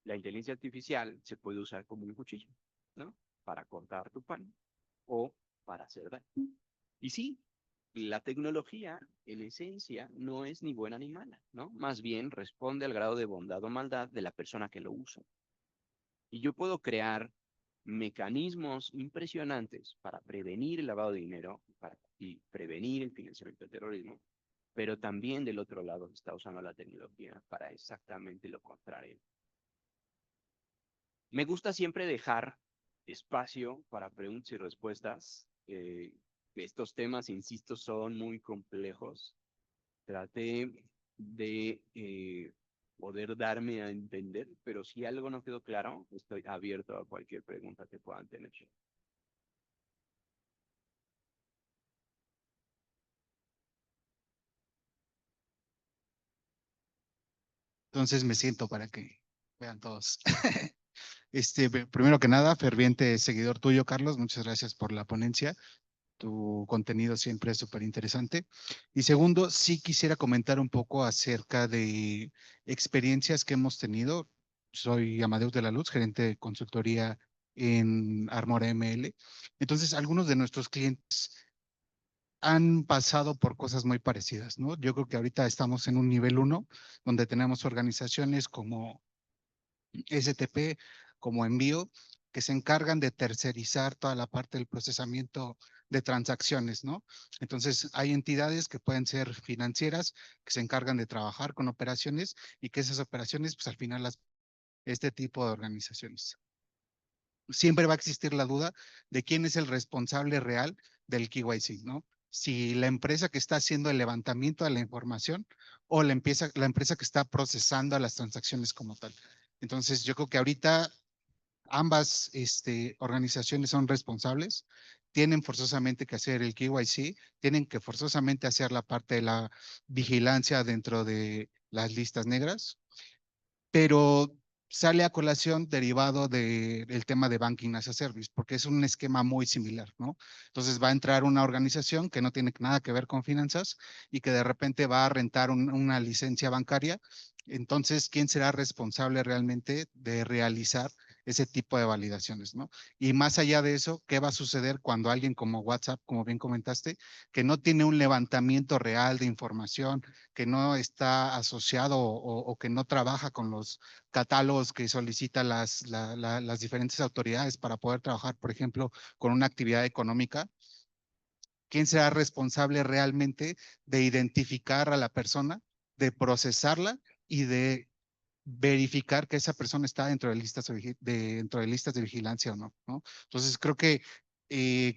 la inteligencia artificial se puede usar como un cuchillo, ¿no? Para cortar tu pan o para hacer daño. Y sí, la tecnología, en esencia, no es ni buena ni mala, ¿no? Más bien responde al grado de bondad o maldad de la persona que lo usa. Y yo puedo crear mecanismos impresionantes para prevenir el lavado de dinero y prevenir el financiamiento del terrorismo, pero también del otro lado se está usando la tecnología para exactamente lo contrario. Me gusta siempre dejar espacio para preguntas y respuestas. Estos temas, insisto, son muy complejos. Traté de poder darme a entender, pero si algo no quedó claro, estoy abierto a cualquier pregunta que puedan tener. Entonces me siento para que vean todos. Primero que nada, ferviente seguidor tuyo, Carlos. Muchas gracias por la ponencia. Tu contenido siempre es súper interesante. Y segundo, sí quisiera comentar un poco acerca de experiencias que hemos tenido. Soy Amadeus de la Luz, gerente de consultoría en Armora ML. Entonces, algunos de nuestros clientes han pasado por cosas muy parecidas, ¿no? Yo creo que ahorita estamos en un nivel 1, donde tenemos organizaciones como STP, como Envío, que se encargan de tercerizar toda la parte del procesamiento de transacciones, ¿no? Entonces, hay entidades que pueden ser financieras, que se encargan de trabajar con operaciones y que esas operaciones, pues al final este tipo de organizaciones. Siempre va a existir la duda de quién es el responsable real del KYC, ¿no? Si la empresa que está haciendo el levantamiento de la información o la empresa que está procesando las transacciones como tal. Entonces, yo creo que ahorita ambas organizaciones son responsables, tienen forzosamente que hacer el KYC, tienen que forzosamente hacer la parte de la vigilancia dentro de las listas negras, pero sale a colación derivado del tema de Banking as a Service, porque es un esquema muy similar, ¿no? Entonces va a entrar una organización que no tiene nada que ver con finanzas y que de repente va a rentar una licencia bancaria. Entonces, ¿quién será responsable realmente de realizar ese tipo de validaciones, ¿no? Y más allá de eso, ¿qué va a suceder cuando alguien como WhatsApp, como bien comentaste, que no tiene un levantamiento real de información, que no está asociado o que no trabaja con los catálogos que solicitan las diferentes autoridades para poder trabajar, por ejemplo, con una actividad económica? ¿Quién será responsable realmente de identificar a la persona, de procesarla y de verificar que esa persona está dentro de listas de vigilancia o no, ¿no? Entonces creo que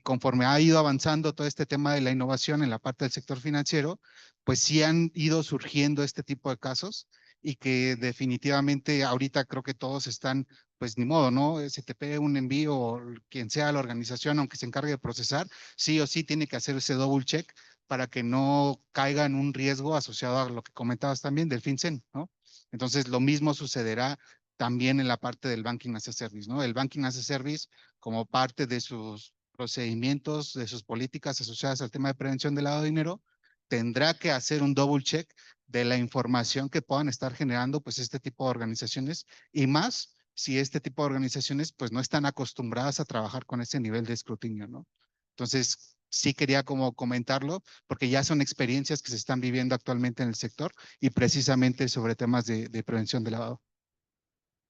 conforme ha ido avanzando todo este tema de la innovación en la parte del sector financiero, pues sí han ido surgiendo este tipo de casos y que definitivamente ahorita creo que todos están, pues ni modo, ¿no? STP, un envío, o quien sea la organización, aunque se encargue de procesar, sí o sí tiene que hacer ese double check para que no caiga en un riesgo asociado a lo que comentabas también del FinCEN, ¿no? Entonces, lo mismo sucederá también en la parte del Banking as a Service, ¿no? El Banking as a Service, como parte de sus procedimientos, de sus políticas asociadas al tema de prevención del lavado de dinero, tendrá que hacer un double check de la información que puedan estar generando, pues, este tipo de organizaciones y más si este tipo de organizaciones, pues, no están acostumbradas a trabajar con ese nivel de escrutinio, ¿no? Entonces, sí quería como comentarlo, porque ya son experiencias que se están viviendo actualmente en el sector y precisamente sobre temas de prevención de lavado.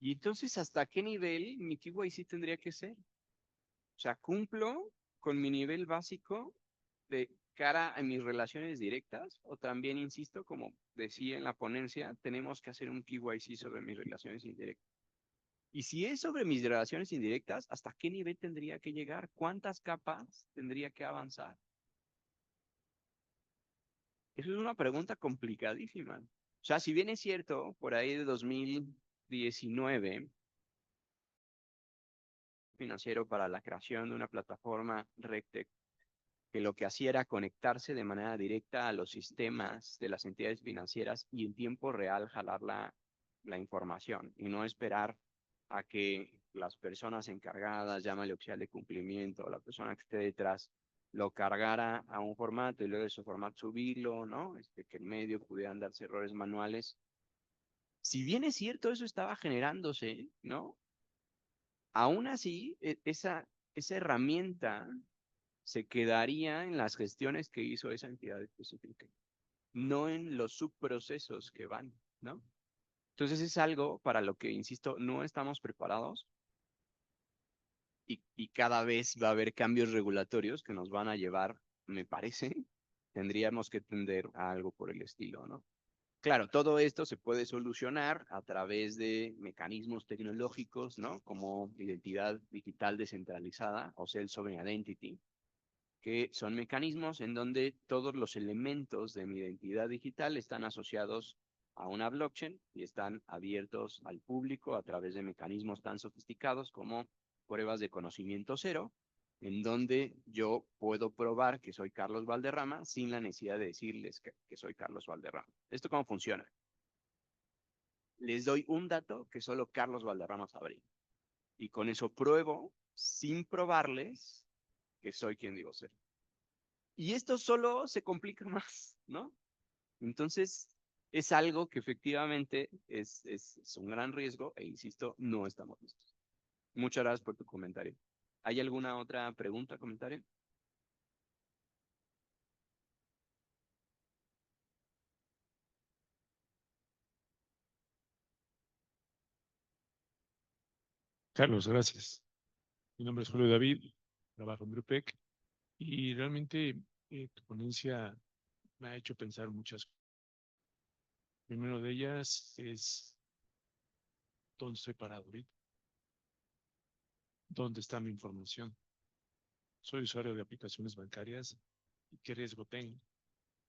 Y entonces, ¿hasta qué nivel mi KYC tendría que ser? O sea, ¿cumplo con mi nivel básico de cara a mis relaciones directas? O también, insisto, como decía en la ponencia, tenemos que hacer un KYC sobre mis relaciones indirectas. Y si es sobre mis relaciones indirectas, ¿hasta qué nivel tendría que llegar? ¿Cuántas capas tendría que avanzar? Eso es una pregunta complicadísima. O sea, si bien es cierto, por ahí de 2019, financiero para la creación de una plataforma RegTech, que lo que hacía era conectarse de manera directa a los sistemas de las entidades financieras y en tiempo real jalar la información y no esperar a que las personas encargadas, llámale oficial de cumplimiento, o la persona que esté detrás, lo cargara a un formato y luego de ese formato subirlo, ¿no? Que en medio pudieran darse errores manuales. Si bien es cierto, eso estaba generándose, ¿no? Aún así, esa herramienta se quedaría en las gestiones que hizo esa entidad específica, no en los subprocesos que van, ¿no? Entonces es algo para lo que, insisto, no estamos preparados y cada vez va a haber cambios regulatorios que nos van a llevar, me parece, tendríamos que tender a algo por el estilo, ¿no? Claro, todo esto se puede solucionar a través de mecanismos tecnológicos, ¿no? Como identidad digital descentralizada o self-sovereign identity, que son mecanismos en donde todos los elementos de mi identidad digital están asociados a una blockchain y están abiertos al público a través de mecanismos tan sofisticados como pruebas de conocimiento cero, en donde yo puedo probar que soy Carlos Valderrama sin la necesidad de decirles que soy Carlos Valderrama. ¿Esto cómo funciona? Les doy un dato que solo Carlos Valderrama sabría. Y con eso pruebo, sin probarles, que soy quien digo ser. Y esto solo se complica más, ¿no? Entonces, es algo que efectivamente es un gran riesgo e insisto, no estamos listos. Muchas gracias por tu comentario. ¿Hay alguna otra pregunta, comentario? Carlos, gracias. Mi nombre es Julio David, trabajo en Brupec y realmente tu ponencia me ha hecho pensar muchas cosas. Primero de ellas es dónde estoy parado ahorita, dónde está mi información. Soy usuario de aplicaciones bancarias y qué riesgo tengo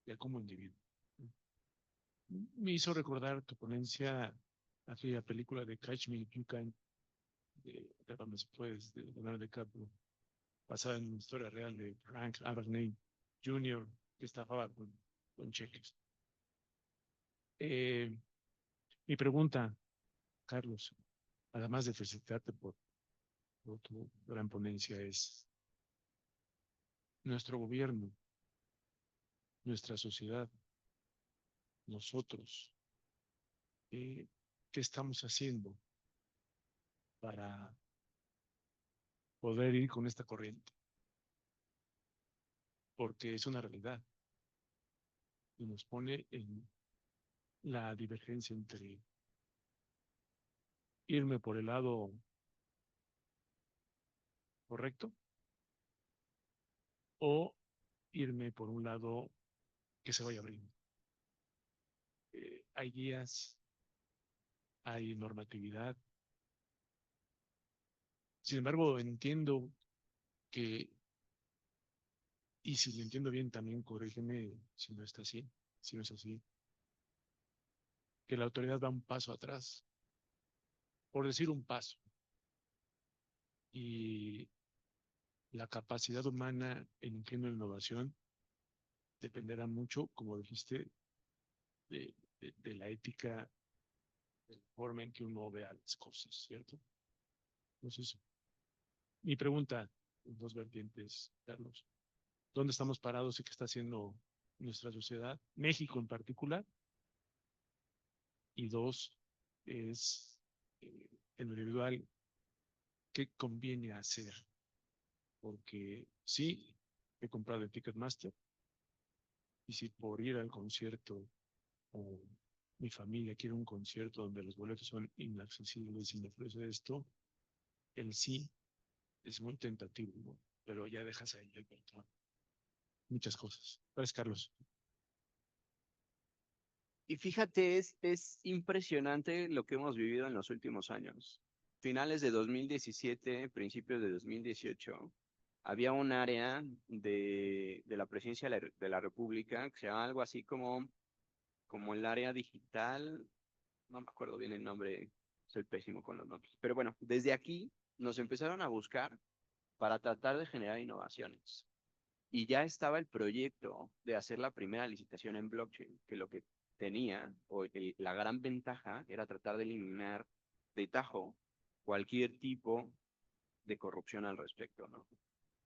ya como individuo. Me hizo recordar tu ponencia, aquella película de Catch Me If You Can, de donde se puede, de Leonardo DiCaprio, basada en una historia real de Frank Abagnale Jr., que estafaba con cheques. Mi pregunta, Carlos, además de felicitarte por tu gran ponencia, es nuestro gobierno, nuestra sociedad, nosotros, ¿qué estamos haciendo para poder ir con esta corriente? Porque es una realidad y nos pone en la divergencia entre irme por el lado correcto o irme por un lado que se vaya abriendo. Hay guías, hay normatividad. Sin embargo, entiendo que, y si lo entiendo bien también, corrígeme si no está así, si no es así, que la autoridad va un paso atrás, por decir un paso, y la capacidad humana en ingenio e innovación dependerá mucho, como dijiste, de la ética, de la forma en que uno vea las cosas, ¿cierto? Entonces, mi pregunta, en dos vertientes, Carlos, ¿dónde estamos parados y qué está haciendo nuestra sociedad, México en particular? Y dos, es en lo individual, ¿qué conviene hacer? Porque sí, he comprado el Ticketmaster y si por ir al concierto o mi familia quiere un concierto donde los boletos son inaccesibles y me ofrece esto, el sí es muy tentativo, ¿no? Pero ya dejas ahí el control. Muchas cosas. Gracias, Carlos. Y fíjate, es impresionante lo que hemos vivido en los últimos años. Finales de 2017, principios de 2018, había un área de la presidencia de la República que se llama algo así como el área digital, no me acuerdo bien el nombre, soy pésimo con los nombres, pero bueno, desde aquí nos empezaron a buscar para tratar de generar innovaciones. Y ya estaba el proyecto de hacer la primera licitación en blockchain, que lo que tenía, la gran ventaja, era tratar de eliminar de tajo cualquier tipo de corrupción al respecto, ¿no?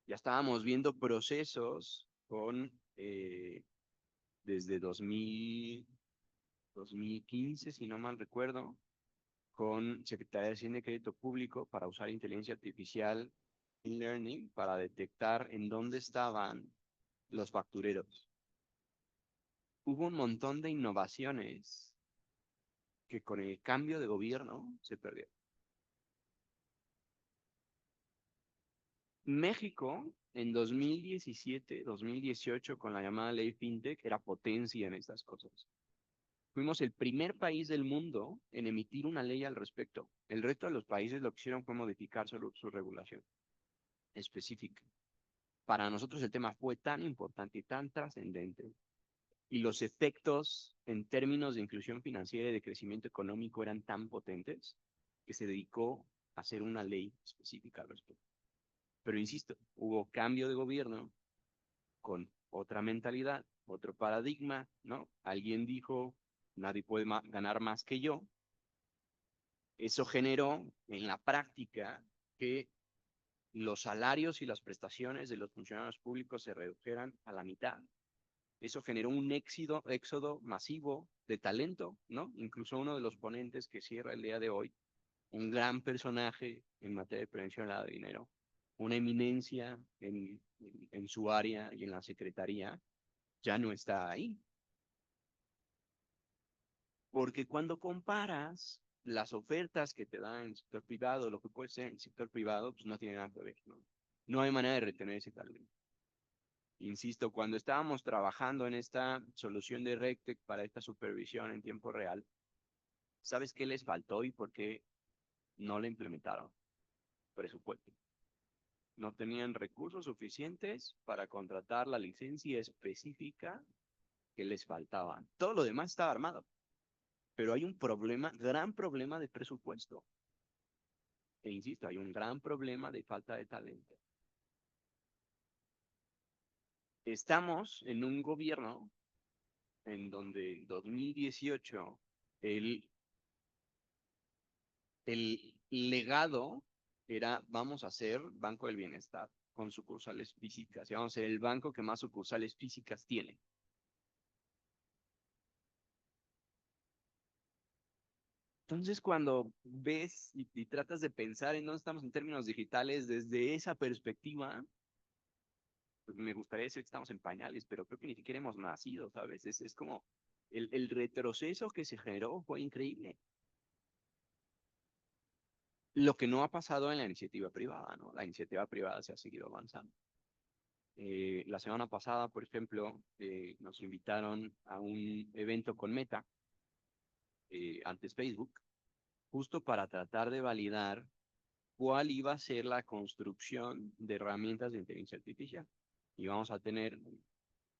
Ya estábamos viendo procesos desde 2015, si no mal recuerdo, con Secretaría de Hacienda y Crédito Público para usar inteligencia artificial y learning para detectar en dónde estaban los factureros. Hubo un montón de innovaciones que con el cambio de gobierno se perdieron. México en 2017, 2018, con la llamada ley FinTech, era potencia en estas cosas. Fuimos el primer país del mundo en emitir una ley al respecto. El resto de los países lo que hicieron fue modificar su regulación específica. Para nosotros el tema fue tan importante y tan trascendente, y los efectos en términos de inclusión financiera y de crecimiento económico eran tan potentes que se dedicó a hacer una ley específica al respecto. Pero insisto, hubo cambio de gobierno con otra mentalidad, otro paradigma, ¿no? Alguien dijo, nadie puede ganar más que yo. Eso generó en la práctica que los salarios y las prestaciones de los funcionarios públicos se redujeran a la mitad. Eso generó un éxodo masivo de talento, ¿no? Incluso uno de los ponentes que cierra el día de hoy, un gran personaje en materia de prevención de lavado de dinero, una eminencia en su área y en la secretaría, ya no está ahí. Porque cuando comparas las ofertas que te dan en el sector privado, lo que puede ser en el sector privado, pues no tiene nada que ver, ¿no? No hay manera de retener ese talento. Insisto, cuando estábamos trabajando en esta solución de RegTech para esta supervisión en tiempo real, ¿sabes qué les faltó y por qué no la implementaron? Presupuesto. No tenían recursos suficientes para contratar la licencia específica que les faltaba. Todo lo demás estaba armado, pero hay un problema, gran problema de presupuesto. E insisto, hay un gran problema de falta de talento. Estamos en un gobierno en donde en 2018 el legado era, vamos a ser Banco del Bienestar con sucursales físicas y vamos a ser el banco que más sucursales físicas tiene. Entonces, cuando ves y tratas de pensar en dónde estamos en términos digitales desde esa perspectiva, pues me gustaría decir que estamos en pañales, pero creo que ni siquiera hemos nacido, ¿sabes? Es como el retroceso que se generó fue increíble. Lo que no ha pasado en la iniciativa privada, ¿no? La iniciativa privada se ha seguido avanzando. La semana pasada, por ejemplo, nos invitaron a un evento con Meta, antes Facebook, justo para tratar de validar cuál iba a ser la construcción de herramientas de inteligencia artificial. Y vamos a tener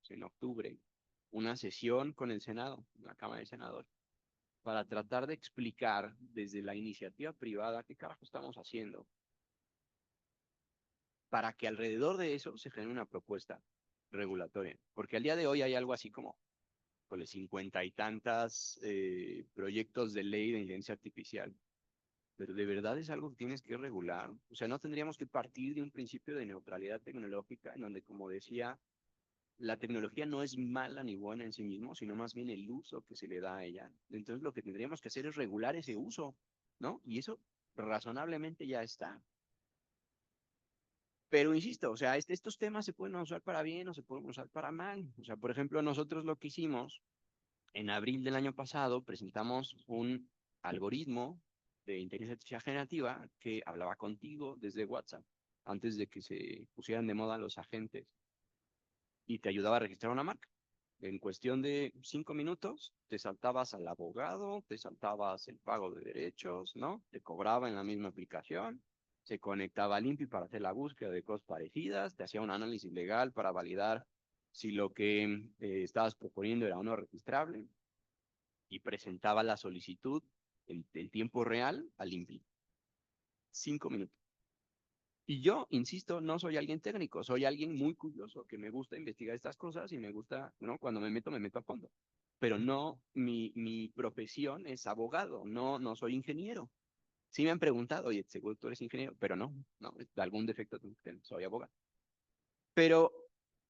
en octubre una sesión con el Senado, la Cámara de Senadores, para tratar de explicar desde la iniciativa privada qué carajo estamos haciendo para que alrededor de eso se genere una propuesta regulatoria. Porque al día de hoy hay algo así como 50 y tantas proyectos de ley de inteligencia artificial. Pero de verdad es algo que tienes que regular. O sea, no tendríamos que partir de un principio de neutralidad tecnológica en donde, como decía, la tecnología no es mala ni buena en sí mismo, sino más bien el uso que se le da a ella. Entonces lo que tendríamos que hacer es regular ese uso, ¿no? Y eso razonablemente ya está. Pero insisto, o sea, estos temas se pueden usar para bien o se pueden usar para mal. O sea, por ejemplo, nosotros lo que hicimos en abril del año pasado, presentamos un algoritmo de inteligencia artificial generativa que hablaba contigo desde WhatsApp, antes de que se pusieran de moda los agentes, y te ayudaba a registrar una marca. En cuestión de 5 minutos, te saltabas al abogado, te saltabas el pago de derechos, ¿no? Te cobraba en la misma aplicación, se conectaba al INPI para hacer la búsqueda de cosas parecidas, te hacía un análisis legal para validar si lo que estabas proponiendo era o no registrable, y presentaba la solicitud en tiempo real al INPI. 5 minutos. Y yo, insisto, no soy alguien técnico, soy alguien muy curioso, que me gusta investigar estas cosas y me gusta, ¿no? Cuando me meto a fondo. Pero no, mi profesión es abogado, no soy ingeniero. Sí me han preguntado, oye, seguro tú eres ingeniero, pero no, de algún defecto soy abogado. Pero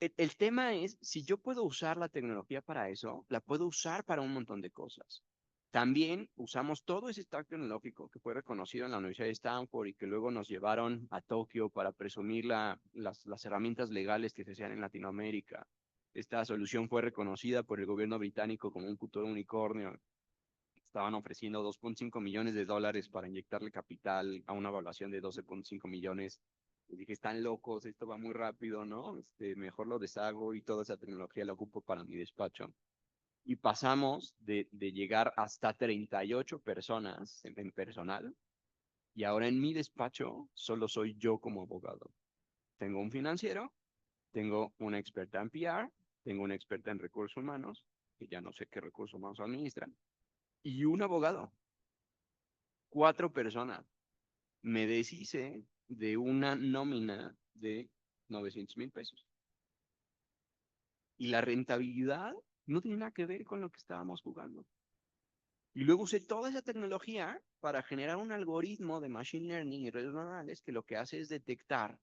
el tema es, si yo puedo usar la tecnología para eso, la puedo usar para un montón de cosas. También usamos todo ese stack tecnológico que fue reconocido en la Universidad de Stanford y que luego nos llevaron a Tokio para presumir las herramientas legales que se hacían en Latinoamérica. Esta solución fue reconocida por el gobierno británico como un futuro unicornio. Estaban ofreciendo 2.5 millones de dólares para inyectarle capital a una evaluación de 12.5 millones Les dije, están locos, esto va muy rápido, ¿no? Mejor lo deshago y toda esa tecnología la ocupo para mi despacho. Y pasamos de llegar hasta 38 personas en personal, y ahora en mi despacho solo soy yo como abogado. Tengo un financiero, tengo una experta en PR, tengo una experta en recursos humanos, que ya no sé qué recursos humanos administran, y un abogado. 4 personas. Me deshice de una nómina de 900,000 pesos. Y la rentabilidad no tiene nada que ver con lo que estábamos jugando. Y luego usé toda esa tecnología para generar un algoritmo de machine learning y redes neuronales que lo que hace es detectar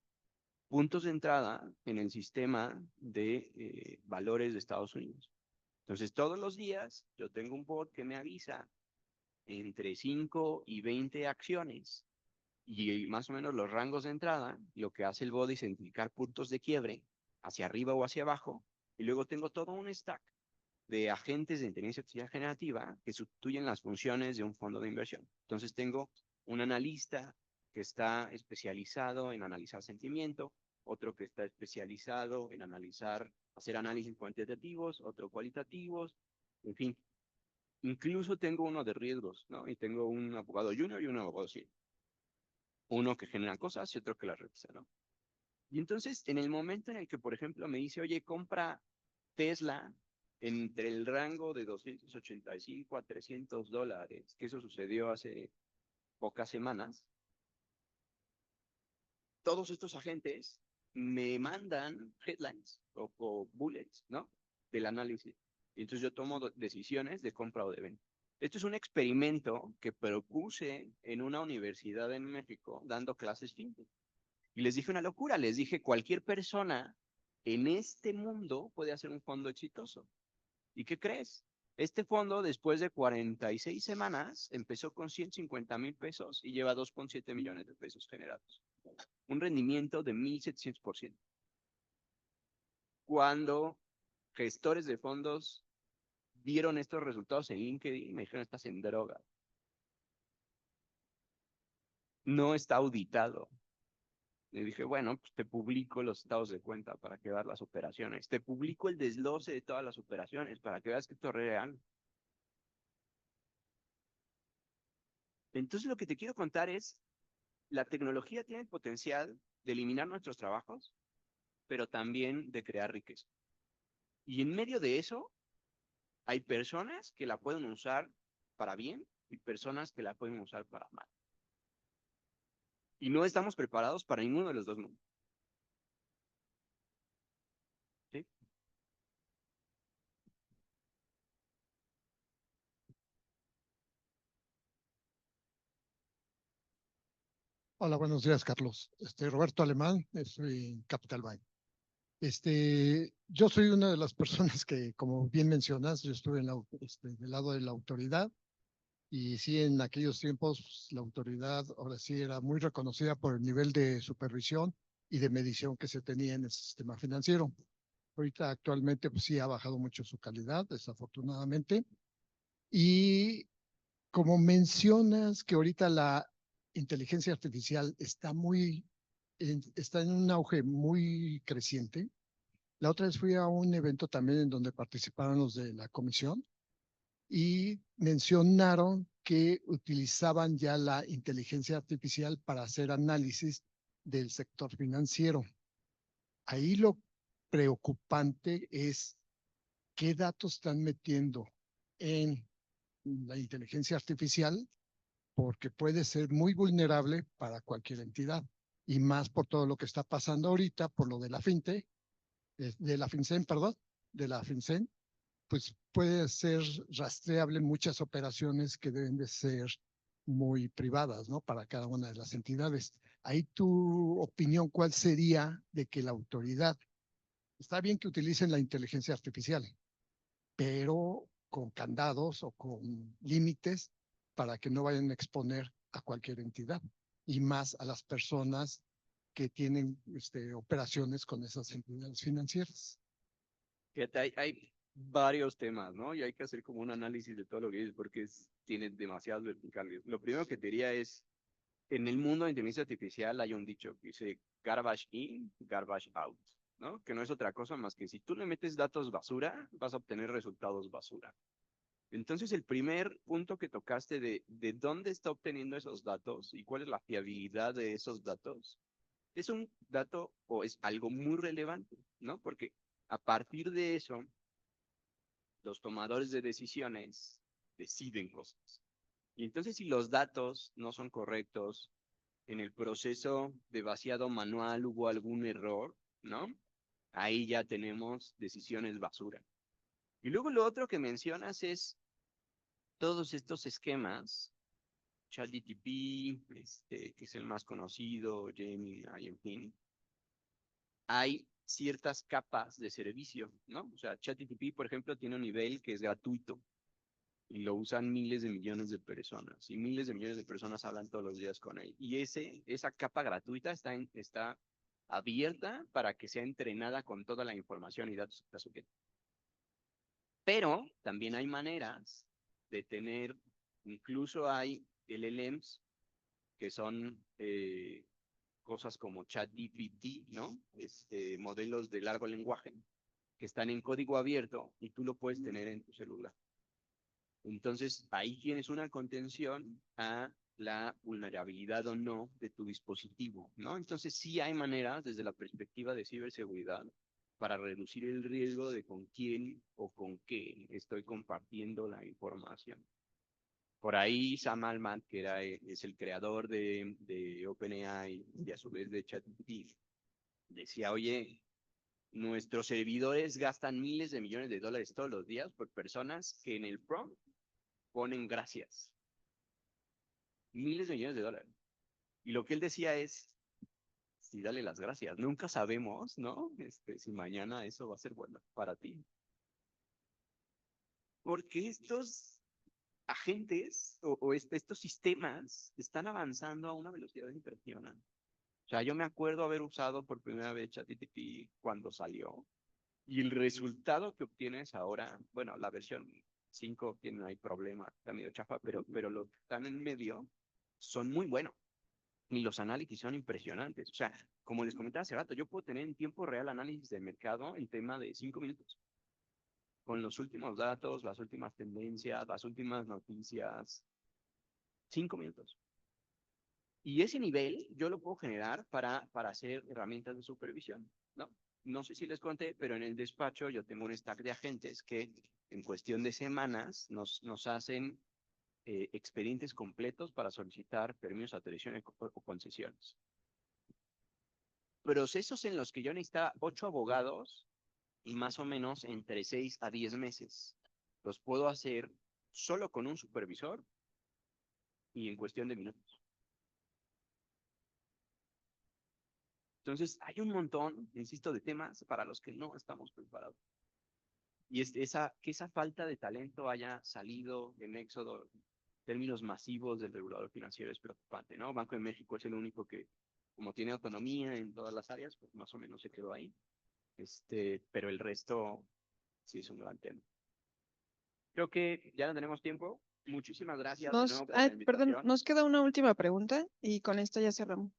puntos de entrada en el sistema de valores de Estados Unidos. Entonces, todos los días yo tengo un bot que me avisa entre 5 y 20 acciones y más o menos los rangos de entrada. Lo que hace el bot es identificar puntos de quiebre hacia arriba o hacia abajo, y luego tengo todo un stack de agentes de inteligencia artificial generativa que sustituyen las funciones de un fondo de inversión. Entonces tengo un analista que está especializado en analizar sentimiento, otro que está especializado en hacer análisis cuantitativos, otro cualitativos, en fin. Incluso tengo uno de riesgos, ¿no? Y tengo un abogado junior y un abogado senior. Uno que genera cosas y otro que las revisa, ¿no? Y entonces, en el momento en el que, por ejemplo, me dice, oye, compra Tesla entre el rango de 285 a $300, que eso sucedió hace pocas semanas, todos estos agentes me mandan headlines o bullets, ¿no? Del análisis. Y entonces yo tomo decisiones de compra o de venta. Esto es un experimento que propuse en una universidad en México dando clases fintech. Y les dije una locura, les dije, cualquier persona en este mundo puede hacer un fondo exitoso. ¿Y qué crees? Este fondo, después de 46 semanas, empezó con 150,000 pesos y lleva 2,7 millones de pesos generados. Un rendimiento de 1,700%. Cuando gestores de fondos vieron estos resultados en LinkedIn, me dijeron, estás en droga. No está auditado. Le dije, bueno, pues te publico los estados de cuenta para que veas las operaciones. Te publico el desglose de todas las operaciones para que veas que esto es real. Entonces, lo que te quiero contar es, la tecnología tiene el potencial de eliminar nuestros trabajos, pero también de crear riqueza. Y en medio de eso, hay personas que la pueden usar para bien y personas que la pueden usar para mal. Y no estamos preparados para ninguno de los dos mundos. ¿Sí? Hola, buenos días, Carlos. Roberto Alemán, estoy en Capital Bank. Yo soy una de las personas que, como bien mencionas, yo estuve del lado de la autoridad, y sí, en aquellos tiempos pues, la autoridad ahora sí era muy reconocida por el nivel de supervisión y de medición que se tenía en el sistema financiero. Ahorita actualmente pues sí ha bajado mucho su calidad, desafortunadamente. Y como mencionas que ahorita la inteligencia artificial está en un auge muy creciente. La otra vez fui a un evento también en donde participaron los de la comisión y mencionaron que utilizaban ya la inteligencia artificial para hacer análisis del sector financiero. Ahí lo preocupante es qué datos están metiendo en la inteligencia artificial, porque puede ser muy vulnerable para cualquier entidad, y más por todo lo que está pasando ahorita, por lo de la FinTech, de la FinCEN, perdón, de la FinCEN, pues puede ser rastreable muchas operaciones que deben de ser muy privadas, ¿no? Para cada una de las entidades. Ahí tu opinión, ¿cuál sería de que la autoridad, está bien que utilicen la inteligencia artificial, pero con candados o con límites para que no vayan a exponer a cualquier entidad y más a las personas que tienen operaciones con esas entidades financieras? Fíjate, hay varios temas, ¿no? Y hay que hacer como un análisis de todo lo que dices porque tiene demasiadas verticales. Lo primero que te diría es, en el mundo de inteligencia artificial hay un dicho que dice garbage in, garbage out, ¿no? Que no es otra cosa más que si tú le metes datos basura, vas a obtener resultados basura. Entonces, el primer punto que tocaste de dónde está obteniendo esos datos y cuál es la fiabilidad de esos datos, es un dato o es algo muy relevante, ¿no? Porque a partir de eso, los tomadores de decisiones deciden cosas. Y entonces, si los datos no son correctos, en el proceso de vaciado manual hubo algún error, ¿no? Ahí ya tenemos decisiones basura. Y luego lo otro que mencionas es todos estos esquemas, ChatGPT, que es el más conocido, Gemini, en fin, hay ciertas capas de servicio, ¿no? O sea, ChatGPT, por ejemplo, tiene un nivel que es gratuito y lo usan miles de millones de personas y miles de millones de personas hablan todos los días con él. Y esa capa gratuita está abierta para que sea entrenada con toda la información y datos que está sujeto. Pero también hay maneras de tener, incluso hay LLMs que son cosas como ChatGPT, ¿no? Modelos de largo lenguaje que están en código abierto y tú lo puedes tener en tu celular. Entonces, ahí tienes una contención a la vulnerabilidad o no de tu dispositivo, ¿no? Entonces, sí hay maneras desde la perspectiva de ciberseguridad para reducir el riesgo de con quién o con qué estoy compartiendo la información. Por ahí Sam Altman, que es el creador de OpenAI y a su vez de ChatGPT, decía, oye, nuestros servidores gastan miles de millones de dólares todos los días por personas que en el prompt ponen gracias. Miles de millones de dólares. Y lo que él decía es, sí, dale las gracias. Nunca sabemos, ¿no? Si mañana eso va a ser bueno para ti. Porque estos agentes o estos sistemas están avanzando a una velocidad impresionante. O sea, yo me acuerdo haber usado por primera vez ChatGPT cuando salió y el resultado que obtienes ahora, bueno, la versión 5 tiene ahí problema, está medio chafa, pero los que están en medio son muy buenos y los análisis son impresionantes. O sea, como les comentaba hace rato, yo puedo tener en tiempo real análisis de mercado en tema de 5 minutos. Con los últimos datos, las últimas tendencias, las últimas noticias, 5 minutos. Y ese nivel yo lo puedo generar para hacer herramientas de supervisión, ¿no? No sé si les conté, pero en el despacho yo tengo un stack de agentes que en cuestión de semanas nos hacen expedientes completos para solicitar permisos, autorizaciones o concesiones. Procesos en los que yo necesitaba 8 abogados y más o menos entre 6 a 10 meses. Los puedo hacer solo con un supervisor y en cuestión de minutos. Entonces, hay un montón, insisto, de temas para los que no estamos preparados. Y que esa falta de talento haya salido en éxodo en términos masivos del regulador financiero es preocupante, ¿no? Banco de México es el único que, como tiene autonomía en todas las áreas, pues más o menos se quedó ahí. Pero el resto sí es un gran tema. Creo que ya no tenemos tiempo. Muchísimas gracias de nuevo por la Perdón, invitación. nos queda una última pregunta y con esto ya cerramos.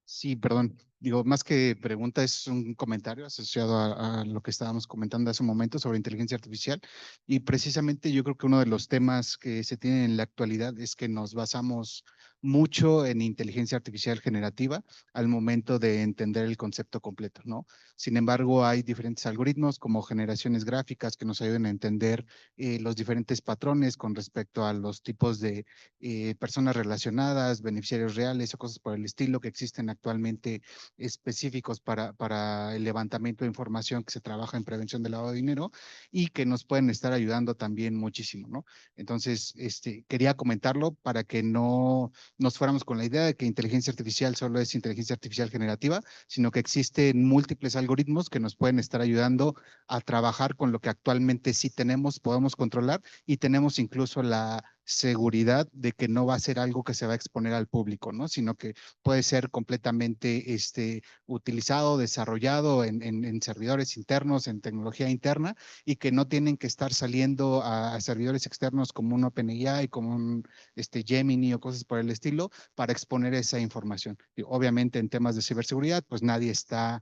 Sí, perdón. Digo, más que pregunta, es un comentario asociado a lo que estábamos comentando hace un momento sobre inteligencia artificial. Y precisamente yo creo que uno de los temas que se tienen en la actualidad es que nos basamos mucho en inteligencia artificial generativa al momento de entender el concepto completo, ¿no? Sin embargo, hay diferentes algoritmos como generaciones gráficas que nos ayudan a entender los diferentes patrones con respecto a los tipos de personas relacionadas, beneficiarios reales o cosas por el estilo que existen actualmente específicos para el levantamiento de información que se trabaja en prevención del lavado de dinero y que nos pueden estar ayudando también muchísimo, ¿no? Entonces, quería comentarlo para que no nos fuéramos con la idea de que inteligencia artificial solo es inteligencia artificial generativa, sino que existen múltiples algoritmos que nos pueden estar ayudando a trabajar con lo que actualmente sí tenemos, podemos controlar y tenemos incluso la seguridad de que no va a ser algo que se va a exponer al público, ¿no? Sino que puede ser completamente utilizado, desarrollado en servidores internos, en tecnología interna, y que no tienen que estar saliendo a servidores externos como un OpenAI, como un Gemini o cosas por el estilo, para exponer esa información. Y obviamente en temas de ciberseguridad, pues nadie está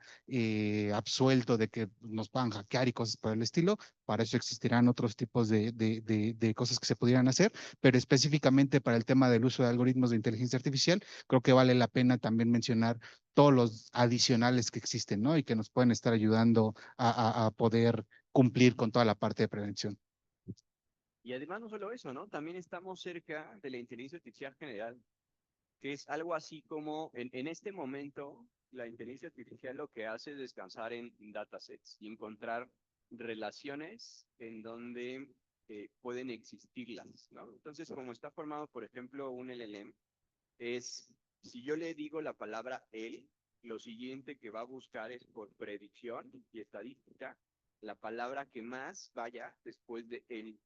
absuelto de que nos puedan hackear y cosas por el estilo. Para eso existirán otros tipos de cosas que se pudieran hacer, pero específicamente para el tema del uso de algoritmos de inteligencia artificial, creo que vale la pena también mencionar todos los adicionales que existen, ¿no? Y que nos pueden estar ayudando a poder cumplir con toda la parte de prevención. Y además no solo eso, ¿no? También estamos cerca de la inteligencia artificial general, que es algo así como, en este momento, la inteligencia artificial lo que hace es descansar en datasets y encontrar relaciones en donde pueden existirlas, ¿no? Entonces, como está formado, por ejemplo, un LLM, si yo le digo la palabra él, lo siguiente que va a buscar es por predicción y estadística, la palabra que más vaya después de él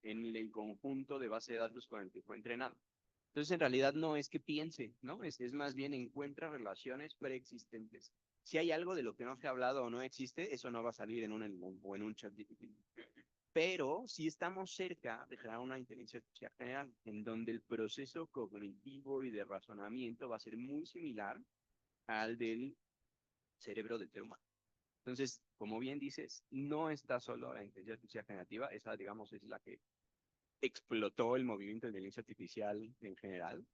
en el conjunto de base de datos con el que fue entrenado. Entonces, en realidad no es que piense, ¿no? Es más bien encuentra relaciones preexistentes. Si hay algo de lo que no se ha hablado o no existe, eso no va a salir en un chat GPT. Pero sí estamos cerca de crear una inteligencia artificial general, en donde el proceso cognitivo y de razonamiento va a ser muy similar al del cerebro del ser humano. Entonces, como bien dices, no está solo la inteligencia artificial generativa, esa, digamos, es la que explotó el movimiento de inteligencia artificial en general,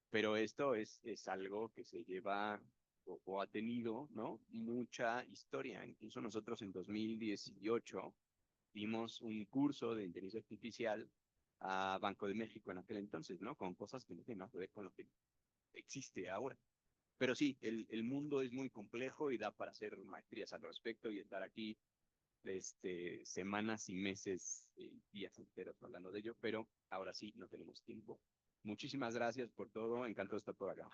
pero esto es algo que se lleva o ha tenido, ¿no? Mucha historia. Incluso nosotros en 2018 dimos un curso de inteligencia artificial a Banco de México en aquel entonces, ¿no? Con cosas que no tienen nada que ver con lo que existe ahora. Pero sí, el mundo es muy complejo y da para hacer maestrías al respecto y estar aquí semanas y meses, días enteros hablando de ello, pero ahora sí no tenemos tiempo. Muchísimas gracias por todo, encantado de estar por acá.